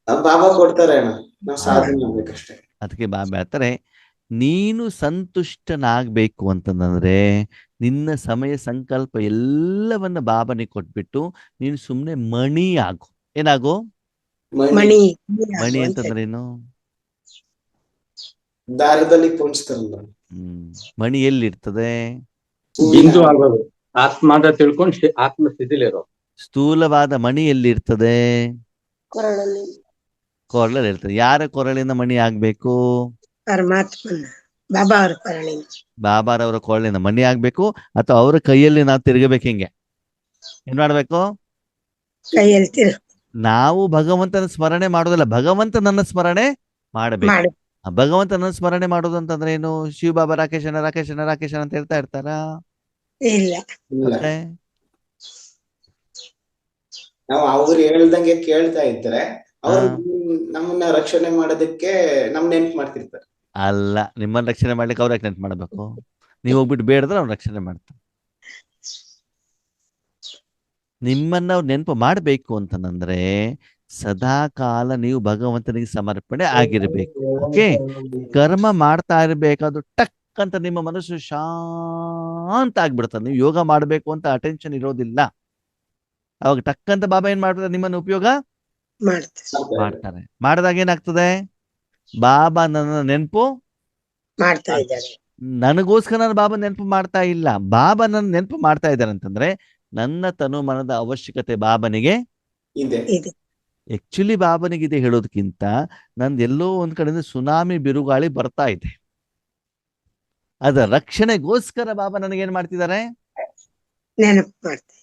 ಬಾಬಾ ಕೊಡ್ತಾರೆ ಅಣ್ಣ, ನಾವು ಸಾಧನೆ ಮಾಡ್ಬೇಕಷ್ಟೇ. ಅದಕ್ಕೆ ಬಾಬಾ ಹೇಳ್ತಾರೆ, ನೀನು ಸಂತುಷ್ಟನಾಗ್ಬೇಕು ಅಂತಂದ್ರೆ ನಿನ್ನ ಸಮಯ ಸಂಕಲ್ಪ ಎಲ್ಲವನ್ನ ಬಾಬನಿಗೆ ಕೊಟ್ಬಿಟ್ಟು ನೀನು ಸುಮ್ಮನೆ ಮಣಿ ಆಗು. ಏನಾಗು, ಮಣಿ ಮಣಿ ಅಂತಂದ್ರೆ ಏನು, ದಾರದಲ್ಲಿ ಪೋಣಿಸ್ತಾರಲ್ಲ, ಮಣಿ ಎಲ್ಲಿರ್ತದೆ, ಬಿಂದು ಆಗೋದು, ಆತ್ಮ ಅಂತ ತಿಳ್ಕೊಂಡು ಆತ್ಮ ಸ್ಥಿತಿಲಿರೋ. ಸ್ಥೂಲವಾದ ಮಣಿ ಎಲ್ಲಿರ್ತದೆ, ಕೊರಳಲ್ಲಿ. ಕೊರಳಲ್ಲಿ ಇರ್ತದೆ. ಯಾರ ಕೊರಳಿನ ಮಣಿ ಆಗ್ಬೇಕು, ಪರಮಾತ್ಮನ ಬಾಬಾ ಅವ್ರ ಕೊರಳಿನ. ಬಾಬಾರವರ ಕೊರಳಿನ ಮಣಿ ಆಗ್ಬೇಕು, ಅಥವಾ ಅವರ ಕೈಯಲ್ಲಿ ನಾವು ತಿರುಗಬೇಕು. ಹಿಂಗೆ ಏನ್ ಮಾಡ್ಬೇಕು, ಕೈಯಲ್ಲಿ ನಾವು ಭಗವಂತನ ಸ್ಮರಣೆ ಮಾಡೋದಿಲ್ಲ, ಭಗವಂತ ನನ್ನ ಸ್ಮರಣೆ ಮಾಡಬೇಕು. ಮಾಡು. ಭಗವಂತನ ಸ್ಮರಣೆ ಮಾಡೋದು ಅಂತಂದ್ರೆ ಏನು, ಶಿವಬಾಬಾ ರಾಕೇಶನ ರಾಕೇಶನ ರಾಕೇಶನ ಅಂತ ಹೇಳ್ತಾ ಇರ್ತಾರ, ಇಲ್ಲ. ಮತ್ತೆ ನಾವು ಅವ್ರು ಹೇಳ್ದಂಗೆ ಕೇಳ್ತಾ ಇದ್ರೆ ಅವ್ರು ನಮ್ಮನ್ನ ರಕ್ಷಣೆ ಮಾಡೋದಕ್ಕೆ ನಮ್ ನೆನ್ಪು ಮಾಡ್ತಿರ್ತಾರೆ. ಅಲ್ಲ, ನಿಮ್ಮನ್ನ ರಕ್ಷಣೆ ಮಾಡ್ಲಿಕ್ಕೆ ಅವ್ರ ಯಾಕೆ ನೆನ್ಪು ಮಾಡ್ಬೇಕು, ನೀವು ಹೋಗ್ಬಿಟ್ಟು ಬೇಡದ್ರೆ ಅವ್ರು ರಕ್ಷಣೆ ಮಾಡ್ತಾರೆ. ನಿಮ್ಮನ್ನ ಅವ್ರು ನೆನಪು ಮಾಡ್ಬೇಕು ಅಂತಂದ್ರೆ ಸದಾ ಕಾಲ ನೀವು ಭಗವಂತನಿಗೆ ಸಮರ್ಪಣೆ ಆಗಿರ್ಬೇಕು. ಓಕೆ, ಕರ್ಮ ಮಾಡ್ತಾ ಇರ್ಬೇಕಾದ್ರು ಟಕ್ ಅಂತ ನಿಮ್ಮ ಮನಸ್ಸು ಶಾಂತ ಆಗ್ಬಿಡ್ತದೆ. ನೀವು ಯೋಗ ಮಾಡ್ಬೇಕು ಅಂತ ಅಟೆನ್ಷನ್ ಇರೋದಿಲ್ಲ. ಅವಾಗ ಟಕ್ ಅಂತ ಬಾಬಾ ಏನ್ ಮಾಡ್ತಾರೆ, ನಿಮ್ಮನ್ನು ಉಪಯೋಗ ಮಾಡ್ತಾರೆ. ಮಾಡಿದಾಗ ಏನಾಗ್ತದೆ, ಬಾಬಾ ನನ್ನ ನೆನಪು ಮಾಡ್ತಾ ಇದ್ದಾರೆ. ನನಗೋಸ್ಕರ ಬಾಬಾ ನೆನಪು ಮಾಡ್ತಾ ಇಲ್ಲ, ಬಾಬಾ ನನ್ನ ನೆನಪು ಮಾಡ್ತಾ ಇದ್ದಾರೆ ಅಂತಂದ್ರೆ ನನ್ನ ತನು ಮನದ ಅವಶ್ಯಕತೆ ಬಾಬನಿಗೆ ಇದೆ. ಆಕ್ಚುಲಿ ಬಾಬನಿಗಿದೆ ಹೇಳೋದಕ್ಕಿಂತ ನಂದು ಎಲ್ಲೋ ಒಂದ್ ಕಡೆಯಿಂದ ಸುನಾಮಿ ಬಿರುಗಾಳಿ ಬರ್ತಾ ಇದೆ, ಅದರ ರಕ್ಷಣೆಗೋಸ್ಕರ ಬಾಬಾ ನನಗೇನ್ ಮಾಡ್ತಿದ್ದಾರೆ, ನೆನಪು ಮಾಡ್ತಾರೆ,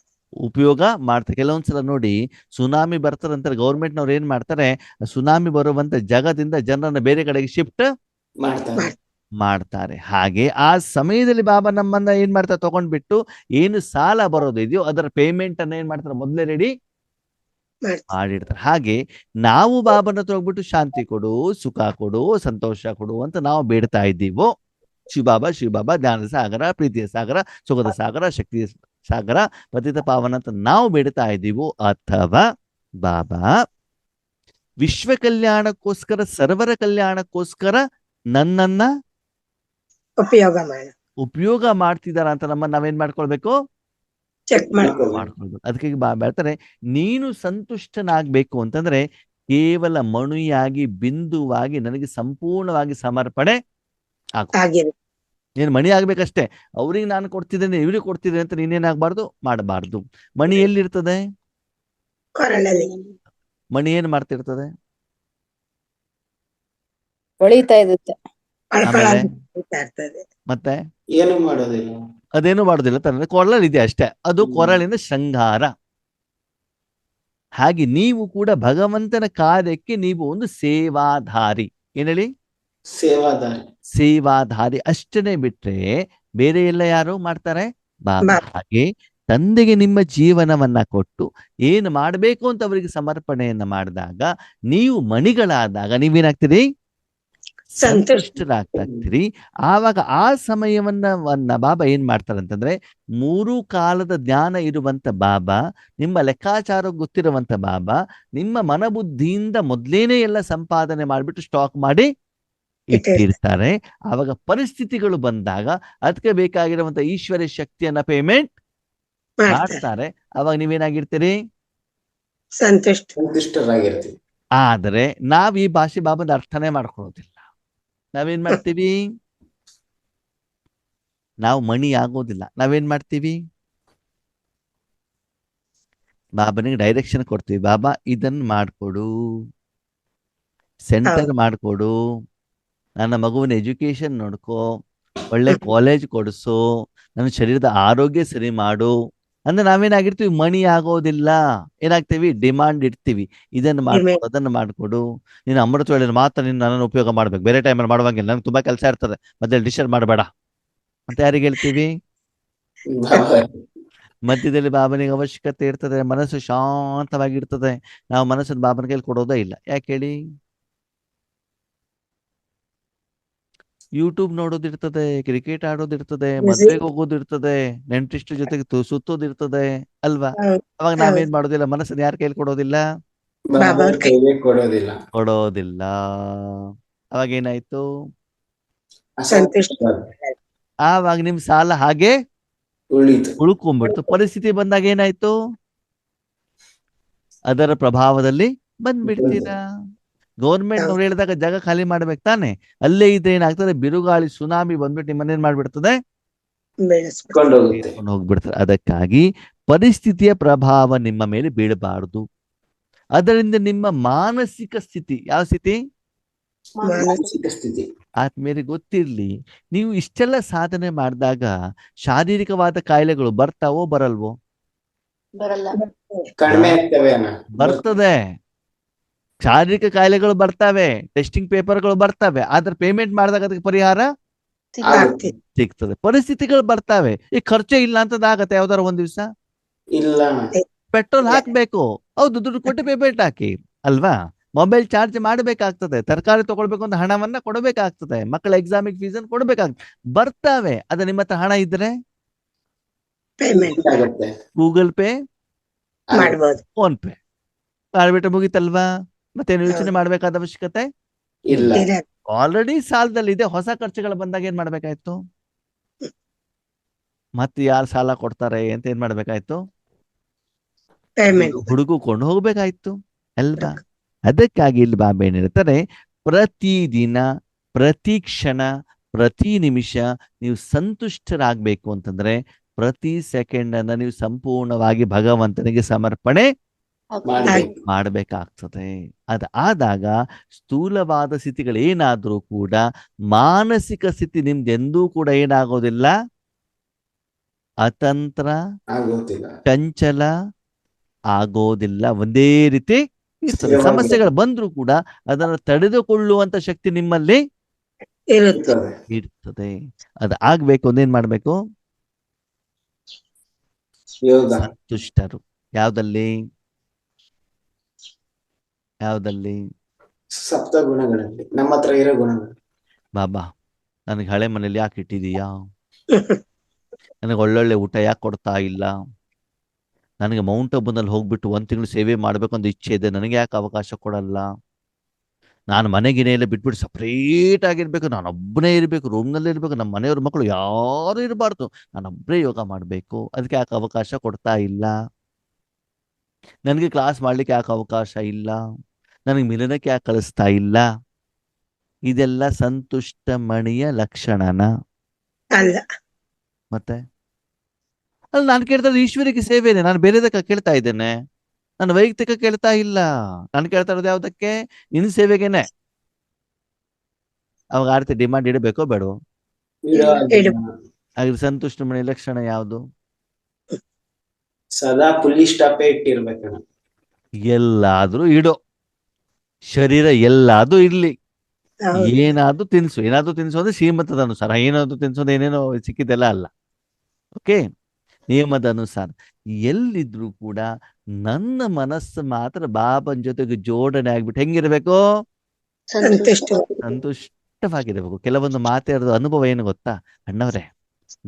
ಉಪಯೋಗ ಮಾಡ್ತಾರೆ. ಕೆಲವೊಂದ್ಸಲ ನೋಡಿ ಸುನಾಮಿ ಬರ್ತಾರಂತಾರೆ, ಗೌರ್ಮೆಂಟ್ನವ್ರು ಏನ್ ಮಾಡ್ತಾರೆ, ಸುನಾಮಿ ಬರುವಂತ ಜಾಗದಿಂದ ಜನರನ್ನ ಬೇರೆ ಕಡೆಗೆ ಶಿಫ್ಟ್ ಮಾಡ್ತಾರೆ. ಹಾಗೆ ಆ ಸಮಯದಲ್ಲಿ ಬಾಬಾ ನಮ್ಮನ್ನ ಏನ್ ಮಾಡ್ತಾರೆ, ತಗೊಂಡ್ಬಿಟ್ಟು ಏನು ಸಾಲ ಬರೋದಿದೆಯೋ ಅದರ ಪೇಮೆಂಟ್ ಅನ್ನ ಏನ್ ಮಾಡ್ತಾರೆ, ಮೊದಲೇ ರೆಡಿ ಮಾಡಿರ್ತಾರೆ. ಹಾಗೆ ನಾವು ಬಾಬನ ಹತ್ರ ಹೋಗ್ಬಿಟ್ಟು ಶಾಂತಿ ಕೊಡು, ಸುಖ ಕೊಡು, ಸಂತೋಷ ಕೊಡು ಅಂತ ನಾವು ಬೇಡ್ತಾ ಇದ್ದೀವೋ, ಶಿವಬಾಬಾ ಜ್ಞಾನ ಸಾಗರ, ಪ್ರೀತಿಯ ಸಾಗರ, ಸುಖದ ಸಾಗರ, ಶಕ್ತಿಯ ಸಾಗರ, ಪತಿತ ಪಾವನ ಅಂತ ನಾವು ಬೇಡ್ತಾ ಇದ್ದೀವೋ, ಅಥವಾ ಬಾಬಾ ವಿಶ್ವ ಕಲ್ಯಾಣಕ್ಕೋಸ್ಕರ, ಸರ್ವರ ಕಲ್ಯಾಣಕ್ಕೋಸ್ಕರ ನನ್ನನ್ನ ಉಪಯೋಗ ಮಾಡ್ತಿದಾರ ಅಂತ ನಾವೇನ್ ಮಾಡ್ಕೊಳ್ಬೇಕು, ಚೆಕ್ ಮಾಡ್ಕೊಳ್ಬೇಕು. ಅದಕ್ಕೆ ಬಾಬಾ ಹೇಳ್ತಾರೆ, ನೀನು ಸಂತುಷ್ಟನಾಗ್ಬೇಕು ಅಂತಂದ್ರೆ ಕೇವಲ ಮಣಿಯಾಗಿ ಬಿಂದುವಾಗಿ ನನಗೆ ಸಂಪೂರ್ಣವಾಗಿ ಸಮರ್ಪಣೆ ಆಗಿರು. ನೀನು ಮಣಿ ಆಗ್ಬೇಕಷ್ಟೇ. ಅವ್ರಿಗೆ ನಾನು ಕೊಡ್ತಿದ್ದೇನೆ, ಇವ್ರಿಗೆ ಕೊಡ್ತಿದ್ದೇನೆ ಅಂತ ನೀನೇನಾಗಬಾರ್ದು, ಮಾಡಬಾರ್ದು. ಮಣಿ ಎಲ್ಲಿರ್ತದೆ, ಕೊರಳಲ್ಲಿ. ಮಣಿ ಏನ್ ಮಾಡ್ತಿರ್ತದೆ, ಹೊಳಿತಾ ಇರುತ್ತೆ. ಮತ್ತೆ ಏನು ಮಾಡೋದಿಲ್ಲ, ಅದೇನು ಮಾಡೋದಿಲ್ಲ ತಾನೆ, ಕೊರಳಲ್ಲಿ ಇದೆ ಅಷ್ಟೇ, ಅದು ಕೊರಳಿನ ಶೃಂಗಾರ. ಹಾಗೆ ನೀವು ಕೂಡ ಭಗವಂತನ ಕಾರ್ಯಕ್ಕೆ ನೀವು ಒಂದು ಸೇವಾಧಾರಿ. ಏನ್ ಹೇಳಿ, ಸೇವಾಧಾರಿ ಅಷ್ಟನೇ ಬಿಟ್ರೆ ಬೇರೆ ಎಲ್ಲ ಯಾರು ಮಾಡ್ತಾರೆ, ಬಾಬಾ. ಹಾಗೆ ತಂದೆಗೆ ನಿಮ್ಮ ಜೀವನವನ್ನ ಕೊಟ್ಟು ಏನು ಮಾಡ್ಬೇಕು ಅಂತ ಅವರಿಗೆ ಸಮರ್ಪಣೆಯನ್ನ ಮಾಡಿದಾಗ ನೀವು ಮಣಿಗಳಾದಾಗ ನೀವೇನಾಗ್ತೀರಿ, ಸಂತುಷ್ಟರಾಗ್ತೀರಿ. ಆವಾಗ ಆ ಸಮಯವನ್ನ ಬಾಬಾ ಏನ್ ಮಾಡ್ತಾರೆ ಅಂತಂದ್ರೆ, 3 ಕಾಲದ ಜ್ಞಾನ ಇರುವಂತ ಬಾಬಾ, ನಿಮ್ಮ ಲೆಕ್ಕಾಚಾರ ಗೊತ್ತಿರುವಂತ ಬಾಬಾ, ನಿಮ್ಮ ಮನಬುದ್ಧಿಯಿಂದ ಮೊದ್ಲೇನೆ ಎಲ್ಲ ಸಂಪಾದನೆ ಮಾಡ್ಬಿಟ್ಟು ಸ್ಟಾಕ್ ಮಾಡಿ ಇಟ್ಟಿರ್ತಾರೆ. ಆವಾಗ ಪರಿಸ್ಥಿತಿಗಳು ಬಂದಾಗ ಅದಕ್ಕೆ ಬೇಕಾಗಿರುವಂತ ಈಶ್ವರ ಶಕ್ತಿಯನ್ನ ಪೇಮೆಂಟ್ ಮಾಡ್ತಾರೆ. ಅವಾಗ ನೀವೇನಾಗಿರ್ತೀರಿ, ಸಂತುಷ್ಟರಾಗಿರ್ತೀವಿ. ಆದ್ರೆ ನಾವ್ ಈ ಭಾಷೆ ಬಾಬಾದ ಅರ್ಥನೇ ಮಾಡ್ಕೊಳ್ಳೋದಿಲ್ಲ. ನಾವೇನ್ ಮಾಡ್ತೀವಿ, ನಾವು ಮಣಿ ಆಗೋದಿಲ್ಲ. ನಾವೇನ್ ಮಾಡ್ತೀವಿ, ಬಾಬನಿಗೆ ಡೈರೆಕ್ಷನ್ ಕೊಡ್ತೀವಿ, ಬಾಬಾ ಇದನ್ನ ಮಾಡ್ಕೊಡು, ಸೆಂಟರ್ ಮಾಡ್ಕೊಡು, ನನ್ನ ಮಗುವಿನ ಎಜುಕೇಶನ್ ನೋಡ್ಕೋ, ಒಳ್ಳೆ ಕಾಲೇಜ್ ಕೊಡಿಸು, ನನ್ನ ಶರೀರದ ಆರೋಗ್ಯ ಸರಿ ಮಾಡು. ಅಂದ್ರೆ ನಾವೇನಾಗಿರ್ತೀವಿ, ಮಣಿ ಆಗೋದಿಲ್ಲ, ಏನಾಗ್ತೀವಿ, ಡಿಮಾಂಡ್ ಇಡ್ತೀವಿ, ಇದನ್ನು ಮಾಡ್ಕೊಡು, ಅದನ್ನು ಮಾಡ್ಕೊಡು. ನೀನು ಅಮೃತ ವೇಳೆ ಮಾತ್ರ ನೀನು ನನ್ನನ್ನು ಉಪಯೋಗ ಮಾಡ್ಬೇಕು, ಬೇರೆ ಟೈಮಲ್ಲಿ ಮಾಡುವಂಗಿಲ್ಲ, ನಂಗೆ ತುಂಬಾ ಕೆಲಸ ಇರ್ತದೆ, ಮತ್ತೆ ಡಿಸ್ಟರ್ಬ್ ಮಾಡಬೇಡ ಅಂತ ಯಾರಿಗೆ ಹೇಳ್ತೀವಿ? ಮಧ್ಯದಲ್ಲಿ ಬಾಬನಿಗೆ ಅವಶ್ಯಕತೆ ಇರ್ತದೆ, ಮನಸ್ಸು ಶಾಂತವಾಗಿರ್ತದೆ, ನಾವು ಮನಸ್ಸನ್ನು ಬಾಬನ ಕೈಲಿ ಕೊಡೋದೇ ಇಲ್ಲ. ಯಾಕೆ ಹೇಳಿ? ಯೂಟ್ಯೂಬ್ ನೋಡೋದಿರ್ತದೆ, ಕ್ರಿಕೆಟ್ ಆಡೋದಿರ್ತದೆ, ಮದ್ವೆಗೆ ಹೋಗೋದಿರ್ತದೆ, ನೆಂಟ್ರಿಸ್ಟ್ರ ಜೊತೆಗೆ ಸುತ್ತೋದಿರ್ತದೆ ಅಲ್ವಾ? ಅವಾಗ ನಾವೇನ್ ಮಾಡೋದಿಲ್ಲ, ಮನಸ್ಸನ್ನು ಯಾರ ಕೈಲಿ ಕೊಡೋದಿಲ್ಲ? ಕೊಡೋದಿಲ್ಲ. ಅವಾಗ ಏನಾಯ್ತು? ಆವಾಗ ನಿಮ್ ಸಾಲ ಹಾಗೆ ಉಳ್ಕೊಂಡ್ಬಿಡ್ತು. ಪರಿಸ್ಥಿತಿ ಬಂದಾಗ ಏನಾಯ್ತು? ಅದರ ಪ್ರಭಾವದಲ್ಲಿ ಬಂದ್ಬಿಡ್ತೀರಾ. ಗೌರ್ಮೆಂಟ್ ನವ್ರು ಹೇಳಿದಾಗ ಜಾಗ ಖಾಲಿ ಮಾಡ್ಬೇಕು ತಾನೆ, ಅಲ್ಲೇ ಇದ್ರೆ ಏನಾಗ್ತದೆ, ಬಿರುಗಾಳಿ ಸುನಾಮಿ ಬಂದ್ಬಿಟ್ಟು ನಿಮ್ಮನ್ನೇನ್ ಮಾಡ್ಬಿಡ್ತದೆ, ಹೋಗ್ಬಿಡ್ತಾರೆ. ಅದಕ್ಕಾಗಿ ಪರಿಸ್ಥಿತಿಯ ಪ್ರಭಾವ ನಿಮ್ಮ ಮೇಲೆ ಬೀಳಬಾರದು. ಅದರಿಂದ ನಿಮ್ಮ ಮಾನಸಿಕ ಸ್ಥಿತಿ, ಯಾವ ಸ್ಥಿತಿ? ಮಾನಸಿಕ ಸ್ಥಿತಿ ಆದ್ಮೇಲೆ ಗೊತ್ತಿರ್ಲಿ, ನೀವು ಇಷ್ಟೆಲ್ಲ ಸಾಧನೆ ಮಾಡಿದಾಗ ಶಾರೀರಿಕವಾದ ಕಾಯಿಲೆಗಳು ಬರ್ತಾವೋ ಬರಲ್ವೋ? ಕಡಿಮೆ ಆಗ್ತವೆ ಅಣ್ಣ. ಬರ್ತದೆ, ಶಾರೀರಿಕ ಕಾಯಿಲೆಗಳು ಬರ್ತವೆ, ಟೆಸ್ಟಿಂಗ್ ಪೇಪರ್ಗಳು ಬರ್ತವೆ, ಆದ್ರೆ ಪೇಮೆಂಟ್ ಮಾಡಿದಾಗ ಅದಕ್ಕೆ ಪರಿಹಾರ ಸಿಗ್ತದೆ. ಪರಿಸ್ಥಿತಿಗಳು ಬರ್ತಾವೆ, ಈ ಖರ್ಚೆ ಇಲ್ಲ ಅಂತದಾಗತ್ತೆ ಯಾವ್ದಾರ ಒಂದ್ ದಿವ್ಸ? ಇಲ್ಲ. ಪೆಟ್ರೋಲ್ ಹಾಕ್ಬೇಕು, ಹೌದು, ದುಡ್ಡು ಕೊಟ್ಟು ಪೇಮೆಂಟ್ ಹಾಕಿ ಅಲ್ವಾ? ಮೊಬೈಲ್ ಚಾರ್ಜ್ ಮಾಡ್ಬೇಕಾಗ್ತದೆ, ತರಕಾರಿ ತಗೊಳ್ಬೇಕು ಅಂತ ಹಣವನ್ನ ಕೊಡಬೇಕಾಗ್ತದೆ, ಮಕ್ಕಳ ಎಕ್ಸಾಮಿಗೆ ಫೀಸ್ ಅನ್ನು ಕೊಡ್ಬೇಕಾಗ್ತದೆ, ಬರ್ತಾವೆ. ಅದ ನಿಮ್ಮ ಹತ್ರ ಹಣ ಇದ್ರೆ ಗೂಗಲ್ ಪೇ, ಫೋನ್ ಪೇ ಮಾಡ್ಬಿಟ್ರೆ ಮುಗಿತಲ್ವಾ? ಮತ್ತೇನು ಯೋಚನೆ ಮಾಡ್ಬೇಕಾದ ಅವಶ್ಯಕತೆ ಇಲ್ಲ. ಆಲ್ರೆಡಿ ಸಾಲದಲ್ಲಿ ಇದೆ, ಹೊಸ ಖರ್ಚುಗಳು ಬಂದಾಗ ಏನ್ ಮಾಡ್ಬೇಕಾಯ್ತು? ಮತ್ತೆ ಯಾರು ಸಾಲ ಕೊಡ್ತಾರೆ ಅಂತ ಏನ್ ಮಾಡ್ಬೇಕಾಯ್ತು? ಹುಡುಕೊಂಡು ಹೋಗ್ಬೇಕಾಯ್ತು ಅಲ್ವಾ? ಅದಕ್ಕಾಗಿ ಇಲ್ಲಿ ಬಾಬಾ ಏನ್ ಹೇಳ್ತಾರೆ, ಪ್ರತಿದಿನ, ಪ್ರತಿ ಕ್ಷಣ, ಪ್ರತಿ ನಿಮಿಷ ನೀವು ಸಂತುಷ್ಟರಾಗಬೇಕು ಅಂತಂದ್ರೆ ಪ್ರತಿ ಸೆಕೆಂಡ್ ಅನ್ನ ನೀವು ಸಂಪೂರ್ಣವಾಗಿ ಭಗವಂತನಿಗೆ ಸಮರ್ಪಣೆ ಮಾಡಬೇಕಾಗ್ತದೆ. ಅದಾದಾಗ ಸ್ಥೂಲವಾದ ಸ್ಥಿತಿಗಳೇನಾದ್ರೂ ಕೂಡ ಮಾನಸಿಕ ಸ್ಥಿತಿ ನಿಮ್ದೆಂದೂ ಕೂಡ ಏನಾಗೋದಿಲ್ಲ, ಅತಂತ್ರ, ಚಂಚಲ ಆಗೋದಿಲ್ಲ, ಒಂದೇ ರೀತಿ ಇರ್ತದೆ. ಸಮಸ್ಯೆಗಳು ಬಂದ್ರೂ ಕೂಡ ಅದನ್ನು ತಡೆದುಕೊಳ್ಳುವಂತ ಶಕ್ತಿ ನಿಮ್ಮಲ್ಲಿ ಇರ್ತದೆ. ಅದು ಆಗ್ಬೇಕು ಅಂದೇನ್ ಮಾಡ್ಬೇಕು? ಸಂತುಷ್ಟರು. ಯಾವ್ದಲ್ಲಿ? ಸಪ್ತ ಗುಣಗಳಲ್ಲಿ, ನಮ್ಮ ಹತ್ರ ಇರೋ ಗುಣಗಳು. ಬಾಬಾ ನನಗೆ ಹಳೆ ಮನೇಲಿ ಯಾಕೆ ಇಟ್ಟಿದೀಯಾ? ನನಗೆ ಒಳ್ಳೊಳ್ಳೆ ಊಟ ಯಾಕೆ ಕೊಡ್ತಾ ಇಲ್ಲ? ನನಗೆ ಮೌಂಟ್ ಅಬುನಲ್ಲಿ ಹೋಗ್ಬಿಟ್ಟು 1 ತಿಂಗಳು ಸೇವೆ ಮಾಡ್ಬೇಕು ಅಂತ ಇಚ್ಛೆ ಇದೆ, ನನಗೆ ಯಾಕೆ ಅವಕಾಶ ಕೊಡಲ್ಲ? ನಾನು ಮನೆಗಿನೆಲ್ಲ ಬಿಟ್ಬಿಟ್ಟು ಸಪ್ರೇಟ್ ಆಗಿರ್ಬೇಕು, ನಾನೊಬ್ಬನೇ ಇರಬೇಕು, ರೂಮ್ನಲ್ಲೇ ಇರ್ಬೇಕು, ನಮ್ಮ ಮನೆಯವ್ರ ಮಕ್ಕಳು ಯಾರು ಇರಬಾರ್ದು, ನಾನೊಬ್ಬರೇ ಯೋಗ ಮಾಡಬೇಕು, ಅದಕ್ಕೆ ಯಾಕೆ ಅವಕಾಶ ಕೊಡ್ತಾ ಇಲ್ಲ? ನನಗೆ ಕ್ಲಾಸ್ ಮಾಡ್ಲಿಕ್ಕೆ ಯಾಕೆ ಅವಕಾಶ ಇಲ್ಲ? ನನಗೆ ಮಿಲನಕ್ಕೆ ಯಾಕೆ ಕಳಿಸ್ತಾ ಇಲ್ಲ? ಇದೆಲ್ಲ ಸಂತುಷ್ಟ ಮಣಿಯ ಲಕ್ಷಣನ? ಅಲ್ಲ. ಮತ್ತೆ ಅಲ್ಲ, ನಾನು ಕೇಳ್ತಾ ಇರೋದು ಈಶ್ವರಿಗೆ ಸೇವೆನೆ, ನಾನು ಬೇರೆದಕ್ಕೆ ಕೇಳ್ತಾ ಇದ್ದೇನೆ, ನಾನು ವೈಯಕ್ತಿಕ ಕೇಳ್ತಾ ಇಲ್ಲ. ನಾನು ಕೇಳ್ತಾ ಇರೋದು ಯಾವ್ದಕ್ಕೆ? ನಿನ್ನ ಸೇವೆಗೇನೆ. ಅವಾಗ ಆರ್ತಿ ಡಿಮಾಂಡ್ ಇಡಬೇಕೋ ಬೇಡವೋ? ಹಾಗೆ ಸಂತುಷ್ಟ ಮಣಿ ಲಕ್ಷಣ ಯಾವುದು? ಸದಾ ಪುಲಿ ಸ್ಟಾಪೇ ಇಟ್ಟಿರ್ಬೇಕು. ಎಲ್ಲಾದ್ರೂ ಇಡೋ, ಶರೀರ ಎಲ್ಲಾದ್ರೂ ಇರ್ಲಿ, ಏನಾದ್ರೂ ತಿನ್ಸು ಅಂದ್ರೆ ಶ್ರೀಮತದ ಅನುಸಾರ, ಏನಾದ್ರು ತಿನ್ಸೋದು ಏನೇನೋ ಸಿಕ್ಕಿದೆಲ್ಲ ಅಲ್ಲ. ಓಕೆ, ನಿಯಮದ ಅನುಸಾರ ಎಲ್ಲಿದ್ರು ಕೂಡ ನನ್ನ ಮನಸ್ಸು ಮಾತ್ರ ಬಾಬನ್ ಜೊತೆಗೆ ಜೋಡಣೆ ಆಗ್ಬಿಟ್ಟು ಹೆಂಗಿರ್ಬೇಕು? ಸಂತುಷ್ಟವಾಗಿರ್ಬೇಕು. ಕೆಲವೊಂದು ಮಾತಾಡೋದು ಅನುಭವ ಏನು ಗೊತ್ತಾ ಅಣ್ಣವ್ರೆ?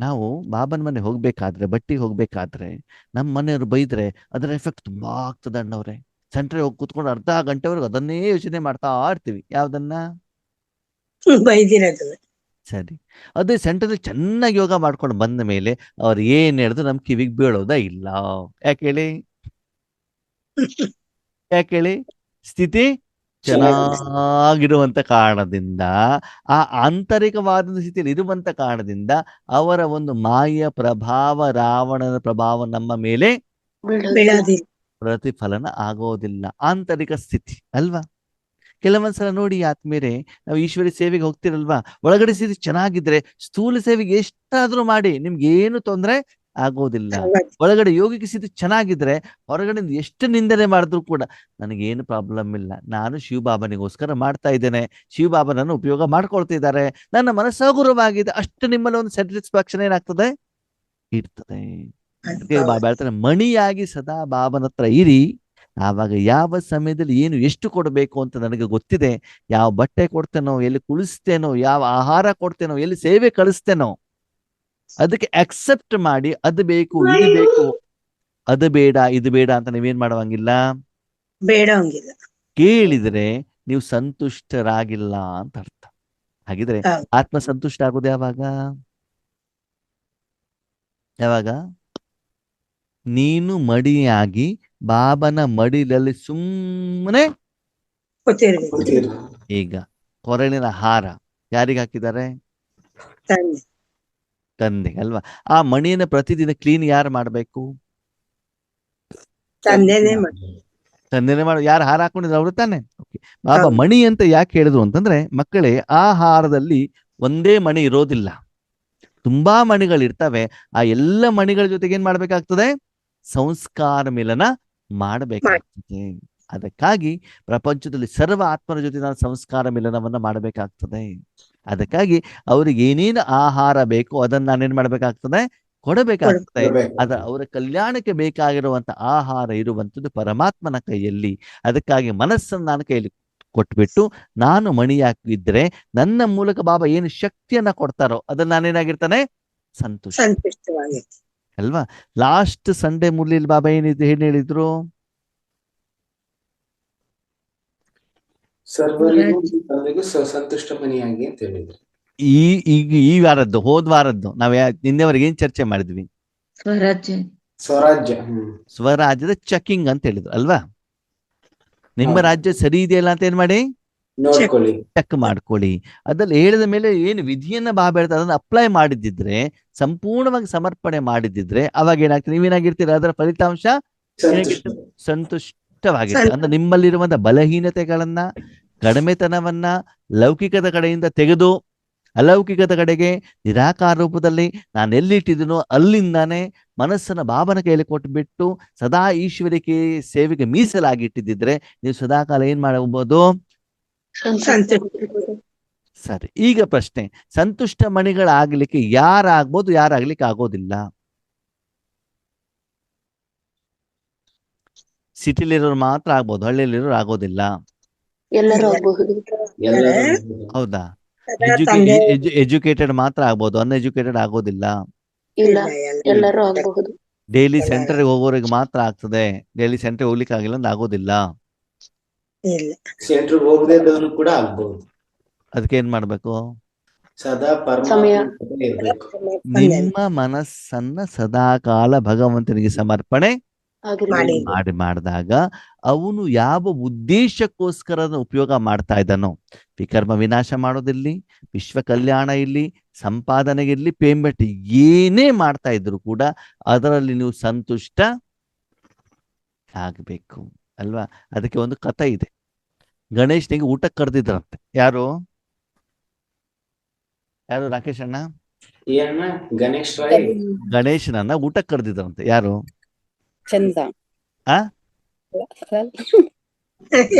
ನಾವು ಬಾಬನ್ ಮನೆ ಹೋಗ್ಬೇಕಾದ್ರೆ, ಬಟ್ಟಿಗೆ ಹೋಗ್ಬೇಕಾದ್ರೆ ನಮ್ಮ ಮನೆಯವ್ರು ಬೈದ್ರೆ ಅದರ ಎಫೆಕ್ಟ್ ತುಂಬಾ ಆಗ್ತದೆ ಅಣ್ಣವ್ರೆ. ಸೆಂಟ್ರಿಗೆ ಹೋಗಿ ಕೂತ್ಕೊಂಡು ಅರ್ಧ ಗಂಟೆವರೆಗೂ ಅದನ್ನೇ ಯೋಚನೆ ಮಾಡ್ತಾ ಇರ್ತೀವಿ. ಯಾವ್ದನ್ನ? ಬೈದಿರೋದು. ಸರಿ, ಅದೇ ಸೆಂಟರ್ ಚೆನ್ನಾಗಿ ಯೋಗ ಮಾಡ್ಕೊಂಡು ಬಂದ ಮೇಲೆ ಅವ್ರು ಏನ್ ಹೇಳಿದ್ರು ನಮ್ ಕಿವಿಗೆ ಬೀಳೋದ ಇಲ್ಲ. ಯಾಕೇಳಿ? ಸ್ಥಿತಿ ಚೆನ್ನಾಗಿರುವಂತ ಕಾರಣದಿಂದ, ಆ ಆಂತರಿಕವಾದ ಸ್ಥಿತಿಯಲ್ಲಿ ಇರುವಂತ ಕಾರಣದಿಂದ ಅವರ ಒಂದು ಮಾಯ ಪ್ರಭಾವ, ರಾವಣನ ಪ್ರಭಾವ ನಮ್ಮ ಮೇಲೆ ಪ್ರತಿಫಲನ ಆಗೋದಿಲ್ಲ. ಆಂತರಿಕ ಸ್ಥಿತಿ ಅಲ್ವಾ? ಕೆಲವೊಂದ್ಸಲ ನೋಡಿ ಆತ್ಮೀಯರೇ, ನಾವು ಈಶ್ವರಿ ಸೇವೆಗೆ ಹೋಗ್ತಿರಲ್ವಾ, ಒಳಗಡೆ ಸ್ಥಿತಿ ಚೆನ್ನಾಗಿದ್ರೆ ಸ್ಥೂಲ ಸೇವೆಗೆ ಎಷ್ಟಾದ್ರೂ ಮಾಡಿ ನಿಮ್ಗೆ ಏನು ತೊಂದರೆ ಆಗೋದಿಲ್ಲ. ಒಳಗಡೆ ಯೋಗಿಕ ಸ್ಥಿತಿ ಚೆನ್ನಾಗಿದ್ರೆ ಹೊರಗಡೆ ಎಷ್ಟು ನಿಂದನೆ ಮಾಡಿದ್ರು ಕೂಡ ನನಗೇನು ಪ್ರಾಬ್ಲಮ್ ಇಲ್ಲ, ನಾನು ಶಿವಬಾಬನಿಗೋಸ್ಕರ ಮಾಡ್ತಾ ಇದ್ದೇನೆ, ಶಿವಬಾಬಾ ನನ್ನ ಉಪಯೋಗ ಮಾಡ್ಕೊಳ್ತಿದ್ದಾರೆ, ನನ್ನ ಮನಸ್ಸು ಹಗುರವಾಗಿದೆ, ಅಷ್ಟು ನಿಮ್ಮಲ್ಲಿ ಒಂದು ಸ್ಯಾಟಿಸ್ಫ್ಯಾಕ್ಷನ್ ಏನಾಗ್ತದೆ, ಇರ್ತದೆ. ಅದಕ್ಕೆ ಬಾಬಾ ಹೇಳ್ತಾರೆ, ಮಣಿಯಾಗಿ ಸದಾ ಬಾಬನ ಹತ್ರ ಇರಿ. ಆವಾಗ ಯಾವ ಸಮಯದಲ್ಲಿ ಏನು ಎಷ್ಟು ಕೊಡಬೇಕು ಅಂತ ನನಗೆ ಗೊತ್ತಿದೆ. ಯಾವ ಬಟ್ಟೆ ಕೊಡ್ತೇನೋ, ಎಲ್ಲಿ ಕುಳಿಸ್ತೇನೋ, ಯಾವ ಆಹಾರ ಕೊಡ್ತೇನೋ, ಎಲ್ಲಿ ಸೇವೆ ಕಳಿಸ್ತೇನೋ, ಅದಕ್ಕೆ ಅಕ್ಸೆಪ್ಟ್ ಮಾಡಿ ಅದು ಬೇಕು ಇದು ಬೇಕು, ಅದು ಬೇಡ ಇದು ಬೇಡ ಅಂತ ನೀವೇನ್ ಮಾಡುವಂಗಿಲ್ಲ, ಬೇಡಂಗಿಲ್ಲ. ಕೇಳಿದ್ರೆ ನೀವು ಸಂತುಷ್ಟರಾಗಿಲ್ಲ ಅಂತ ಅರ್ಥ. ಹಾಗಿದ್ರೆ ಹೌದು. ಆತ್ಮ ಸಂತುಷ್ಟ ಆಗೋದು ಯಾವಾಗ? ಯಾವಾಗ ನೀನು ಮಡಿಯಾಗಿ ಬಾಬನ ಮಡಿಲಲ್ಲಿ ಸುಮ್ಮನೆ ಗೊತ್ತಿರ್ಬೇಕು. ಈಗ ಕೊರಳಿನ ಹಾರ ಯಾರಿಗೆ ಹಾಕಿದ್ದಾರೆ? ತಂದೆ. ತಂದೆ ಅಲ್ವಾ? ಆ ಮಣಿಯನ್ನು ಪ್ರತಿದಿನ ಕ್ಲೀನ್ ಯಾರು ಮಾಡ್ಬೇಕು? ತಂದೆನೇ ತಂದೆನೇ ಮಾಡ. ಯಾರು ಹಾರ ಹಾಕೊಂಡಿದ್ರು ಅವರು ತಾನೆ. ಬಾಬಾ ಹೌದು. ಮಣಿ ಅಂತ ಯಾಕೆ ಹೇಳಿದ್ರು ಅಂತಂದ್ರೆ, ಮಕ್ಕಳೇ, ಆ ಹಾರದಲ್ಲಿ ಒಂದೇ ಮಣಿ ಇರೋದಿಲ್ಲ, ತುಂಬಾ ಮಣಿಗಳಿರ್ತವೆ. ಆ ಎಲ್ಲ ಮಣಿಗಳ ಜೊತೆಗೆ ಏನ್ ಮಾಡ್ಬೇಕಾಗ್ತದೆ? ಸಂಸ್ಕಾರ ಮಿಲನ ಮಾಡಬೇಕಾಗ್ತದೆ. ಅದಕ್ಕಾಗಿ ಪ್ರಪಂಚದಲ್ಲಿ ಸರ್ವ ಆತ್ಮರ ಜೊತೆ ನಾನು ಸಂಸ್ಕಾರ ಮಿಲನವನ್ನ ಮಾಡಬೇಕಾಗ್ತದೆ. ಅದಕ್ಕಾಗಿ ಅವ್ರಿಗೆ ಏನೇನು ಆಹಾರ ಬೇಕೋ ಅದನ್ನ ನಾನೇನ್ ಮಾಡ್ಬೇಕಾಗ್ತದೆ? ಕೊಡಬೇಕಾಗ್ತದೆ. ಅವರ ಕಲ್ಯಾಣಕ್ಕೆ ಬೇಕಾಗಿರುವಂತ ಆಹಾರ ಇರುವಂತದ್ದು ಪರಮಾತ್ಮನ ಕೈಯಲ್ಲಿ. ಅದಕ್ಕಾಗಿ ಮನಸ್ಸನ್ನು ನಾನು ಕೈಯಲ್ಲಿ ಕೊಟ್ಬಿಟ್ಟು, ನಾನು ಮಣಿಯಾಗಿದ್ರೆ ನನ್ನ ಮೂಲಕ ಬಾಬಾ ಏನು ಶಕ್ತಿಯನ್ನ ಕೊಡ್ತಾರೋ ಅದನ್ನ ನಾನೇನಾಗಿರ್ತಾನೆ? ಸಂತುಷ್ಟವಾಗಿರ್ತೀನಿ ಅಲ್ವಾ? ಲಾಸ್ಟ್ ಸಂಡೇ ಮುರಳಿಲಿ ಬಾಬಾ ಏನ್ ಹೇಳಿದ್ರು? ಸಂತುಷ್ಟ ಮನಿಯಾಗಿ ಅಂತ ಹೇಳಿದ್ರು. ಈ ವಾರದ್ದು, ಹೋದ್ ವಾರದ್ದು ನಾವ್ ನಿನ್ನೆವರೆಗೆ ಏನ್ ಚರ್ಚೆ ಮಾಡಿದ್ವಿ? ಸ್ವರಾಜ್ಯ. ಸ್ವರಾಜ್ಯದ ಚೆಕಿಂಗ್ ಅಂತ ಹೇಳಿದ್ರು ಅಲ್ವಾ? ನಿಮ್ಮ ರಾಜ್ಯ ಸರಿ ಇದೆಯಲ್ಲ ಅಂತ ಏನ್ ಮಾಡಿ ನೋಡ್ಕೊಳ್ಳಿ, ಚೆಕ್ ಮಾಡ್ಕೊಳ್ಳಿ. ಅದ್ರಲ್ಲಿ ಹೇಳಿದ ಮೇಲೆ ಏನು ವಿಧಿಯನ್ನ ಬಾಬಾ ಹೇಳ್ತಾರೆ ಅದನ್ನ ಅಪ್ಲೈ ಮಾಡಿದ್ದಿದ್ರೆ, ಸಂಪೂರ್ಣವಾಗಿ ಸಮರ್ಪಣೆ ಮಾಡಿದ್ದಿದ್ರೆ, ಅವಾಗ ಏನಾಗ್ತದೆ? ನೀವೇನಾಗಿರ್ತೀರ? ಅದರ ಫಲಿತಾಂಶ ಸಂತುಷ್ಟವಾಗಿರ್ತದೆ. ಅಂದ್ರೆ ನಿಮ್ಮಲ್ಲಿರುವಂತ ಬಲಹೀನತೆಗಳನ್ನ, ಕಡಿಮೆತನವನ್ನ ಲೌಕಿಕದ ಕಡೆಯಿಂದ ತೆಗೆದು ಅಲೌಕಿಕದ ಕಡೆಗೆ ನಿರಾಕಾರ ರೂಪದಲ್ಲಿ ನಾನು ಎಲ್ಲಿಟ್ಟಿದ್ದೀನೋ ಅಲ್ಲಿಂದಾನೆ ಮನಸ್ಸನ್ನ ಬಾಬನ ಕೈಯಲ್ಲಿ ಕೊಟ್ಬಿಟ್ಟು ಸದಾ ಈಶ್ವರಿಕೆ ಸೇವೆಗೆ ಮೀಸಲಾಗಿಟ್ಟಿದ್ದಿದ್ರೆ ನೀವು ಸದಾಕಾಲ ಏನ್ ಮಾಡಬಹುದು? ಸರಿ. ಈಗ ಪ್ರಶ್ನೆ, ಸಂತುಷ್ಟ ಮಣಿಗಳಾಗ್ಲಿಕ್ಕೆ ಯಾರಾಗ್ಬೋದು, ಯಾರಾಗ್ಲಿಕ್ಕೆ ಆಗೋದಿಲ್ಲ? ಸಿಟಿಲಿರೋರು ಮಾತ್ರ ಆಗ್ಬೋದು, ಹಳ್ಳಿಯಲ್ಲಿರೋರು ಆಗೋದಿಲ್ಲ. ಎಲ್ಲರೂ ಆಗಬಹುದು. ಹೌದಾ? ಎಜುಕೇಟೆಡ್ ಮಾತ್ರ ಆಗ್ಬೋದು, ಅನ್ಎಜುಕೇಟೆಡ್ ಆಗೋದಿಲ್ಲ. ಇಲ್ಲ, ಎಲ್ಲರೂ ಆಗಬಹುದು. ಡೈಲಿ ಸೆಂಟರ್ಗೆ ಹೋಗೋರಿಗೆ ಮಾತ್ರ ಆಗ್ತದೆ, ಡೈಲಿ ಸೆಂಟರ್ ಹೋಗ್ಲಿಕ್ಕೆ ಆಗಿಲ್ಲ ಅಂದ್ರೆ ಆಗೋದಿಲ್ಲ. ಸೆಂಟರ್ ಹೋಗದೇ ಇದ್ದವರು ಕೂಡ ಆಗ್ಬಹುದು. ಅದಕ್ಕೆ ಏನ್ ಮಾಡ್ಬೇಕು? ಸದಾ ಸಮಯ ಇರ್ಬೇಕು. ನಿಮ್ಮ ಮನಸ್ಸನ್ನ ಸದಾಕಾಲ ಭಗವಂತನಿಗೆ ಸಮರ್ಪಣೆ ಮಾಡಿದಾಗ ಅವನು ಯಾವ ಉದ್ದೇಶಕ್ಕೋಸ್ಕರ ಉಪಯೋಗ ಮಾಡ್ತಾ ಇದ್ದಾನೋ, ವಿಕರ್ಮ ವಿನಾಶ ಮಾಡೋದಿರ್ಲಿ, ವಿಶ್ವ ಕಲ್ಯಾಣ ಇರ್ಲಿ, ಸಂಪಾದನೆಗಿರ್ಲಿ, ಪೇಮೆಂಟ್ ಏನೇ ಮಾಡ್ತಾ ಇದ್ರು ಕೂಡ ಅದರಲ್ಲಿ ನೀವು ಸಂತುಷ್ಟ ಆಗ್ಬೇಕು ಅಲ್ವಾ? ಅದಕ್ಕೆ ಒಂದು ಕಥೆ ಇದೆ. ಗಣೇಶನಿಗೆ ಊಟಕ್ಕೆ ಕರೆದಿದ್ರಂತೆ. ಯಾರು ರಾಕೇಶ್ ಅಣ್ಣ? ಗಣೇಶನನ್ನ ಊಟಕ್ಕೆ ಕರೆದಿದ್ರಂತೆ. ಯಾರು? ಚಂದ.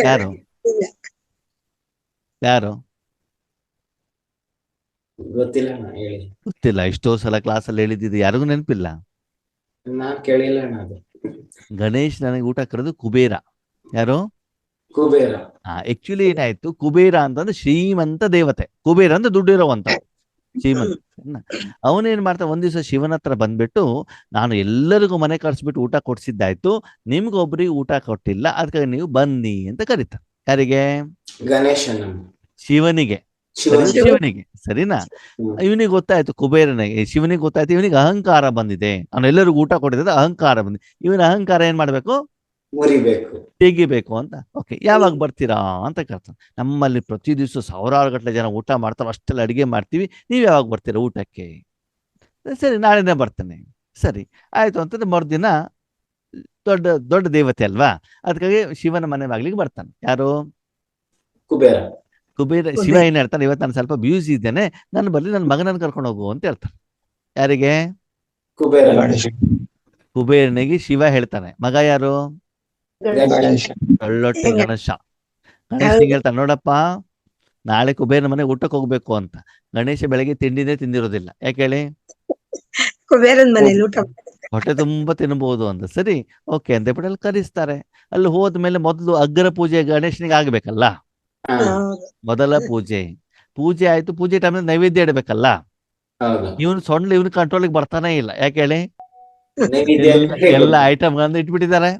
ಯಾರು ಯಾರು ಗೊತ್ತಿಲ್ಲ. ಎಷ್ಟೋ ಸಲ ಕ್ಲಾಸಲ್ಲಿ ಹೇಳಿದ್ದು ಯಾರಿಗೂ ನೆನಪಿಲ್ಲ. ಗಣೇಶ್ ನನಗೆ ಊಟ ಕರೆದು ಕುಬೇರ. ಯಾರು? ಕುಬೇರ. ಆಕ್ಚುಲಿ ಏನಾಯ್ತು, ಕುಬೇರ ಅಂತಂದ್ರೆ ಶ್ರೀಮಂತ ದೇವತೆ, ಕುಬೇರ ಅಂದ್ರೆ ದುಡ್ಡಿರೋವಂತ ಶ್ರೀಮಂತ. ಅವನೇನ್ ಮಾಡ್ತಾ ಒಂದ್ ದಿವಸ ಶಿವನ ಹತ್ರ ಬಂದ್ಬಿಟ್ಟು, ನಾನು ಎಲ್ಲರಿಗೂ ಮನೆ ಕರ್ಸ್ಬಿಟ್ಟು ಊಟ ಕೊಡ್ಸಿದ್ದಾಯ್ತು, ನಿಮ್ಗೊಬ್ರಿಗೆ ಊಟ ಕೊಟ್ಟಿಲ್ಲ, ಅದಕ್ಕಾಗಿ ನೀವು ಬನ್ನಿ ಅಂತ ಕರೀತಾರೆ. ಯಾರಿಗೆ? ಗಣೇಶನ. ಶಿವನಿಗೆ. ಸರಿನಾ? ಇವನಿಗೆ ಗೊತ್ತಾಯ್ತು, ಕುಬೇರನಿಗೆ, ಶಿವನಿಗೆ ಗೊತ್ತಾಯ್ತು ಇವನಿಗೆ ಅಹಂಕಾರ ಬಂದಿದೆ, ನಾನು ಎಲ್ಲರಿಗೂ ಊಟ ಕೊಟ್ಟಿದ್ದ ಅಹಂಕಾರ ಬಂದಿದೆ, ಇವನ ಅಹಂಕಾರ ಏನ್ ಮಾಡ್ಬೇಕು? ತೆಗಿಬೇಕು ಅಂತ. ಓಕೆ, ಯಾವಾಗ ಬರ್ತೀರಾ ಅಂತ ಕೇಳ್ತಾನೆ. ನಮ್ಮಲ್ಲಿ ಪ್ರತಿ ದಿವಸ ಸಾವಿರಾರು ಗಟ್ಟಲೆ ಜನ ಊಟ ಮಾಡ್ತಾರೆ, ಅಷ್ಟೆಲ್ಲ ಅಡಿಗೆ ಮಾಡ್ತೀವಿ, ನೀವ್ ಯಾವಾಗ ಬರ್ತೀರಾ ಊಟಕ್ಕೆ? ಸರಿ, ನಾಳೆನೇ ಬರ್ತೇನೆ. ಸರಿ ಆಯ್ತು ಅಂತಂದ್ರೆ ಮರುದಿನ ದೊಡ್ಡ ದೊಡ್ಡ ದೇವತೆ ಅಲ್ವಾ, ಅದಕ್ಕಾಗಿ ಶಿವನ ಮನೆ ಬಾಗಿಲಿಗೆ ಬರ್ತಾನೆ. ಯಾರು? ಕುಬೇರ. ಕುಬೇರ. ಶಿವ ಏನ್ ಹೇಳ್ತಾನೆ, ಇವತ್ತು ನಾನು ಸ್ವಲ್ಪ ಬ್ಯೂಸಿ ಇದ್ದೇನೆ, ನನ್ನ ಬರ್ಲಿ ನನ್ನ ಮಗನನ್ನು ಕರ್ಕೊಂಡು ಹೋಗು ಅಂತ ಹೇಳ್ತಾನೆ. ಯಾರಿಗೆ? ಕುಬೇರ. ಕುಬೇರನಿಗೆ ಶಿವ ಹೇಳ್ತಾನೆ. ಮಗ ಯಾರು? ಒಳ್ಳೊಟ್ಟೆ ಗಣೇಶ. ಗಣೇಶನಿಗೆ ಹೇಳ್ತಾನೆ, ನೋಡಪ್ಪ ನಾಳೆ ಕುಬೇರನ ಮನೆ ಊಟಕ್ಕೆ ಹೋಗ್ಬೇಕು ಅಂತ. ಗಣೇಶ ಬೆಳಗ್ಗೆ ತಿಂಡಿನೇ ತಿಂದಿರೋದಿಲ್ಲ. ಯಾಕೆ ಹೇಳಿ? ಕುಬೇರನ್ ಮನೇಲಿ ಊಟ ಹೊಟ್ಟೆ ತುಂಬಾ ತಿನ್ಬಹುದು ಅಂತ. ಸರಿ, ಓಕೆ ಅಂತ ಹೇಳ್ಬಿಟ್ಟು ಅಲ್ಲಿ ಕರೆಸ್ತಾರೆ. ಅಲ್ಲಿ ಹೋದ್ಮೇಲೆ ಮೊದಲು ಅಗ್ರ ಪೂಜೆ ಗಣೇಶನಿಗೆ ಆಗ್ಬೇಕಲ್ಲ, ಮೊದಲ ಪೂಜೆ ಆಯ್ತು. ಪೂಜೆ ಟೈಮಲ್ಲಿ ನೈವೇದ್ಯ ಇಡಬೇಕಲ್ಲ. ಇವನು ಸೊಂಡ್ಲು ಇವನು ಕಂಟ್ರೋಲಿಗೆ ಬರ್ತಾನೆ ಇಲ್ಲ. ಯಾಕೆ ಹೇಳಿ? ಎಲ್ಲ ಐಟಮ್ಗಳನ್ನ ಇಟ್ಬಿಟ್ಟಿದ್ದಾರೆ.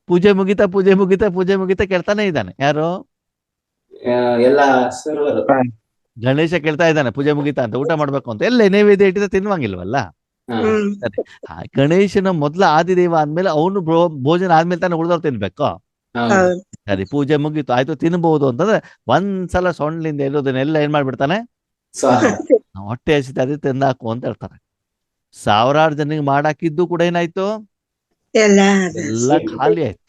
ಪೂಜೆ ಮುಗಿತಾ ಕೇಳ್ತಾನೆ ಇದ್ದಾನೆ. ಯಾರು? ಗಣೇಶ ಕೇಳ್ತಾ ಇದ್ದಾನೆ, ಪೂಜೆ ಮುಗಿತಾ ಅಂತ, ಊಟ ಮಾಡ್ಬೇಕು ಅಂತ. ಎಲ್ಲ ನೈವೇದ್ಯ ಇಟ್ಟಿದ್ರೆ ತಿನ್ನುವಂಗಿಲ್ವಲ್ಲ. ಸರಿ, ಗಣೇಶನ ಮೊದ್ಲ ಆದಿದೇವ ಆದ್ಮೇಲೆ ಅವನು ಭೋಜನ ಆದ್ಮೇಲೆ ತಾನೆ ಉಳಿದವ್ರು ತಿನ್ಬೇಕು. ಸರಿ, ಪೂಜೆ ಮುಗೀತು ಆಯ್ತು, ತಿನ್ಬಹುದು ಅಂತಂದ್ರೆ ಒಂದ್ಸಲ ಸೊಂಡ್ಲಿಂದ ಎಲ್ಲೋದನ್ನೆಲ್ಲ ಏನ್ ಮಾಡ್ಬಿಡ್ತಾನೆ, ಹೊಟ್ಟೆ ಹಸಿತ ಅದೇ ತಿಂದಾಕು ಅಂತ ಹೇಳ್ತಾರೆ. ಸಾವಿರಾರು ಜನರಿಗೆ ಮಾಡಾಕಿದ್ದು ಕೂಡ ಏನಾಯ್ತು, ಎಲ್ಲ ಖಾಲಿ ಆಯ್ತು.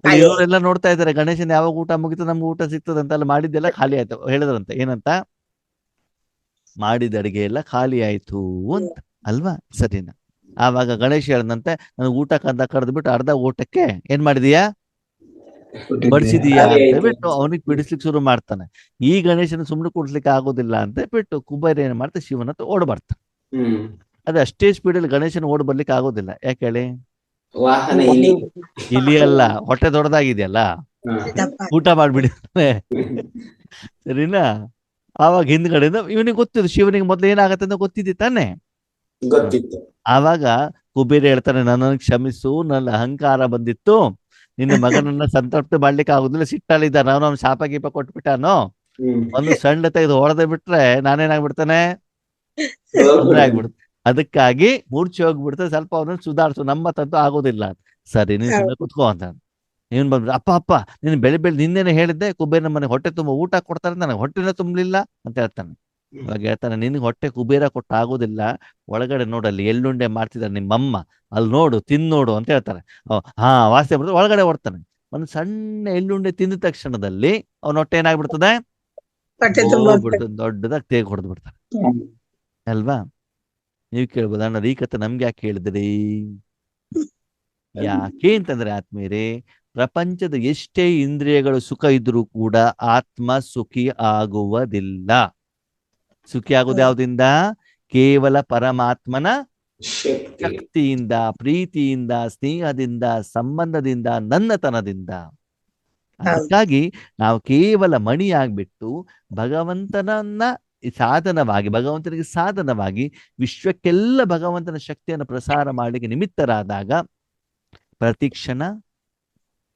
ಇವರೆಲ್ಲ ನೋಡ್ತಾ ಇದಾರೆ, ಗಣೇಶನ್ ಯಾವಾಗ ಊಟ ಮುಗಿತು ನಮ್ಗೆ ಊಟ ಸಿಗ್ತದೆ ಅಂತೆಲ್ಲ ಮಾಡಿದ್ದೆಲ್ಲ ಖಾಲಿ ಆಯ್ತು. ಹೇಳಿದ್ರಂತೆ ಏನಂತ, ಮಾಡಿದ ಅಡಿಗೆ ಎಲ್ಲ ಖಾಲಿ ಆಯ್ತು ಅಂತ ಅಲ್ವಾ. ಸರಿನಾ? ಆವಾಗ ಗಣೇಶ ಹೇಳ್ದಂತೆ, ನನಗೆ ಊಟ ಕರೆದು ಬಿಟ್ಟು ಅರ್ಧ ಊಟಕ್ಕೆ ಏನ್ ಮಾಡಿದೀಯಾ, ಬಡಿಸಿದೀಯಾ ಅಂತ ಬಿಟ್ಟು ಅವನಿಗೆ ಬಿಡಿಸ್ಲಿಕ್ಕೆ ಶುರು ಮಾಡ್ತಾನೆ. ಈ ಗಣೇಶನ ಸುಮ್ಮನೆ ಕೊಡ್ಲಿಕ್ಕೆ ಆಗೋದಿಲ್ಲ ಅಂತ ಬಿಟ್ಟು ಕುಬೇರ ಏನ್ ಮಾಡ್ತಾನೆ, ಶಿವನ ಹತ್ರ ಓಡ್ ಬರ್ತಾನೆ. ಅದೇ ಅಷ್ಟೇ ಸ್ಪೀಡಲ್ಲಿ ಗಣೇಶನ ಓಡ್ ಬರ್ಲಿಕ್ಕೆ ಆಗೋದಿಲ್ಲ. ಯಾಕೆ ಹೇಳಿ? ಇಲಿ ಅಲ್ಲ, ಹೊಟ್ಟೆ ದೊಡ್ಡದಾಗಿದೆಯಲ್ಲ, ಊಟ ಮಾಡ್ಬಿಡಿತಾನೆ. ಸರಿನಾ? ಆವಾಗ ಹಿಂದ್ಗಡೆಯಿಂದ ಇವನಿಗೆ ಗೊತ್ತಿದ್ದು, ಶಿವನಿಗೆ ಮೊದ್ಲು ಏನಾಗತ್ತೆ ಅಂತ ಗೊತ್ತಿದ್ದಿ ತಾನೆ. ಆವಾಗ ಕುಬೇರ ಹೇಳ್ತಾನೆ, ನನ್ನನ್ನು ಕ್ಷಮಿಸು, ನನ್ನ ಅಹಂಕಾರ ಬಂದಿತ್ತು, ನಿನ್ನ ಮಗನನ್ನ ಸಂತೃಪ್ತಿ ಮಾಡ್ಲಿಕ್ಕೆ ಆಗುದಿಲ್ಲ, ಸಿಟ್ಟಲ್ಲಿದ್ದಾನ, ಅವನು ಶಾಪ ಗೀಪ ಕೊಟ್ಬಿಟ್ಟಾನು, ಒಂದು ಸಣ್ಣ ತೆಗೆದು ಹೊಡೆದ ಬಿಟ್ರೆ ನಾನೇನಾಗ್ಬಿಡ್ತಾನೆ, ತೊಂದ್ರೆ ಆಗ್ಬಿಡ್ತ. ಅದಕ್ಕಾಗಿ ಮೂರ್ಛೆ ಹೋಗ್ಬಿಡ್ತಾರೆ, ಸ್ವಲ್ಪ ಅವನನ್ನು ಸುಧಾರಿಸು, ನಮ್ಮ ತಂತು ಆಗೋದಿಲ್ಲ. ಸರಿ, ನೀನ್ ಸುಮ್ಮನೆ ಕುತ್ಕೋ ಅಂತ. ನೀನ್ ಬಂದ್ಬಿಟ್ಟು, ಅಪ್ಪ ನೀನು ಬೆಳಿ ನಿನ್ನೇನೆ ಹೇಳಿದ್ದೆ ಕುಬೇರನ ಮನೆ ಹೊಟ್ಟೆ ತುಂಬ ಊಟ ಕೊಡ್ತಾರೆ, ನನಗೆ ಹೊಟ್ಟೆನ ತುಂಬಲಿಲ್ಲ ಅಂತ ಹೇಳ್ತಾನೆ. ಇವಾಗ ಹೇಳ್ತಾನೆ, ನಿನ್ಗೆ ಹೊಟ್ಟೆ ಕುಬೇರ ಕೊಟ್ಟ ಆಗೋದಿಲ್ಲ, ಒಳಗಡೆ ನೋಡಲ್ಲಿ ಎಳ್ಳುಂಡೆ ಮಾಡ್ತಿದ್ದಾರೆ ನಿಮ್ಮಮ್ಮ, ಅಲ್ಲಿ ನೋಡು, ತಿನ್ನೋಡು ಅಂತ ಹೇಳ್ತಾರೆ. ಹಾ, ವಾಸನೆ ಬರ್ತದೆ, ಒಳಗಡೆ ಹೊಡ್ತಾನೆ. ಒಂದು ಸಣ್ಣ ಎಳ್ಳುಂಡೆ ತಿಂದ ತಕ್ಷಣದಲ್ಲಿ ಅವನ ಹೊಟ್ಟೆ ಏನಾಗ್ಬಿಡ್ತದೆ, ದೊಡ್ಡದಾಗಿ ತೇಗ್ ಹೊಡೆದು ಬಿಡ್ತಾನೆ ಅಲ್ವಾ. ನೀವು ಕೇಳ್ಬೋದು, ಅಣ್ಣ ಈ ಕಥೆ ನಮ್ಗೆ ಯಾಕೆ ಹೇಳಿದ್ರಿ? ಯಾಕೆ ಅಂತಂದ್ರೆ ಆತ್ಮೀಯರೇ, ಪ್ರಪಂಚದ ಎಷ್ಟೇ ಇಂದ್ರಿಯಗಳು ಸುಖ ಇದ್ರೂ ಕೂಡ ಆತ್ಮ ಸುಖಿ ಆಗುವುದಿಲ್ಲ. ಸುಖಿ ಆಗುವುದು ಯಾವುದಿಂದ? ಕೇವಲ ಪರಮಾತ್ಮನ ಶಕ್ತಿಯಿಂದ, ಪ್ರೀತಿಯಿಂದ, ಸ್ನೇಹದಿಂದ, ಸಂಬಂಧದಿಂದ, ನನ್ನತನದಿಂದ. ಅದಕ್ಕಾಗಿ ನಾವು ಕೇವಲ ಮಣಿ ಆಗ್ಬಿಟ್ಟು ಭಗವಂತನನ್ನ ಸಾಧನವಾಗಿ, ಭಗವಂತನಿಗೆ ಸಾಧನವಾಗಿ ವಿಶ್ವಕ್ಕೆಲ್ಲ ಭಗವಂತನ ಶಕ್ತಿಯನ್ನು ಪ್ರಸಾರ ಮಾಡಲಿಕ್ಕೆ ನಿಮಿತ್ತರಾದಾಗ ಪ್ರತಿ ಕ್ಷಣ,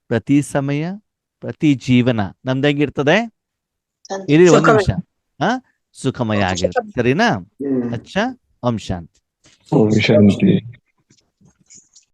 ಪ್ರತಿ ಸಮಯ, ಪ್ರತಿ ಜೀವನ ನಮ್ದು ಹೆಂಗಿರ್ತದೆ? ಇರಿ ಒಂದು ನಿಮಿಷ, ಸುಖಮಯ ಆಗಿರ್ತದೆ. ಸರಿನಾ? ಅಚ್ಚಾ, ಓಂ ಶಾಂತಿ. ಓಂ ಶಾಂತಿ.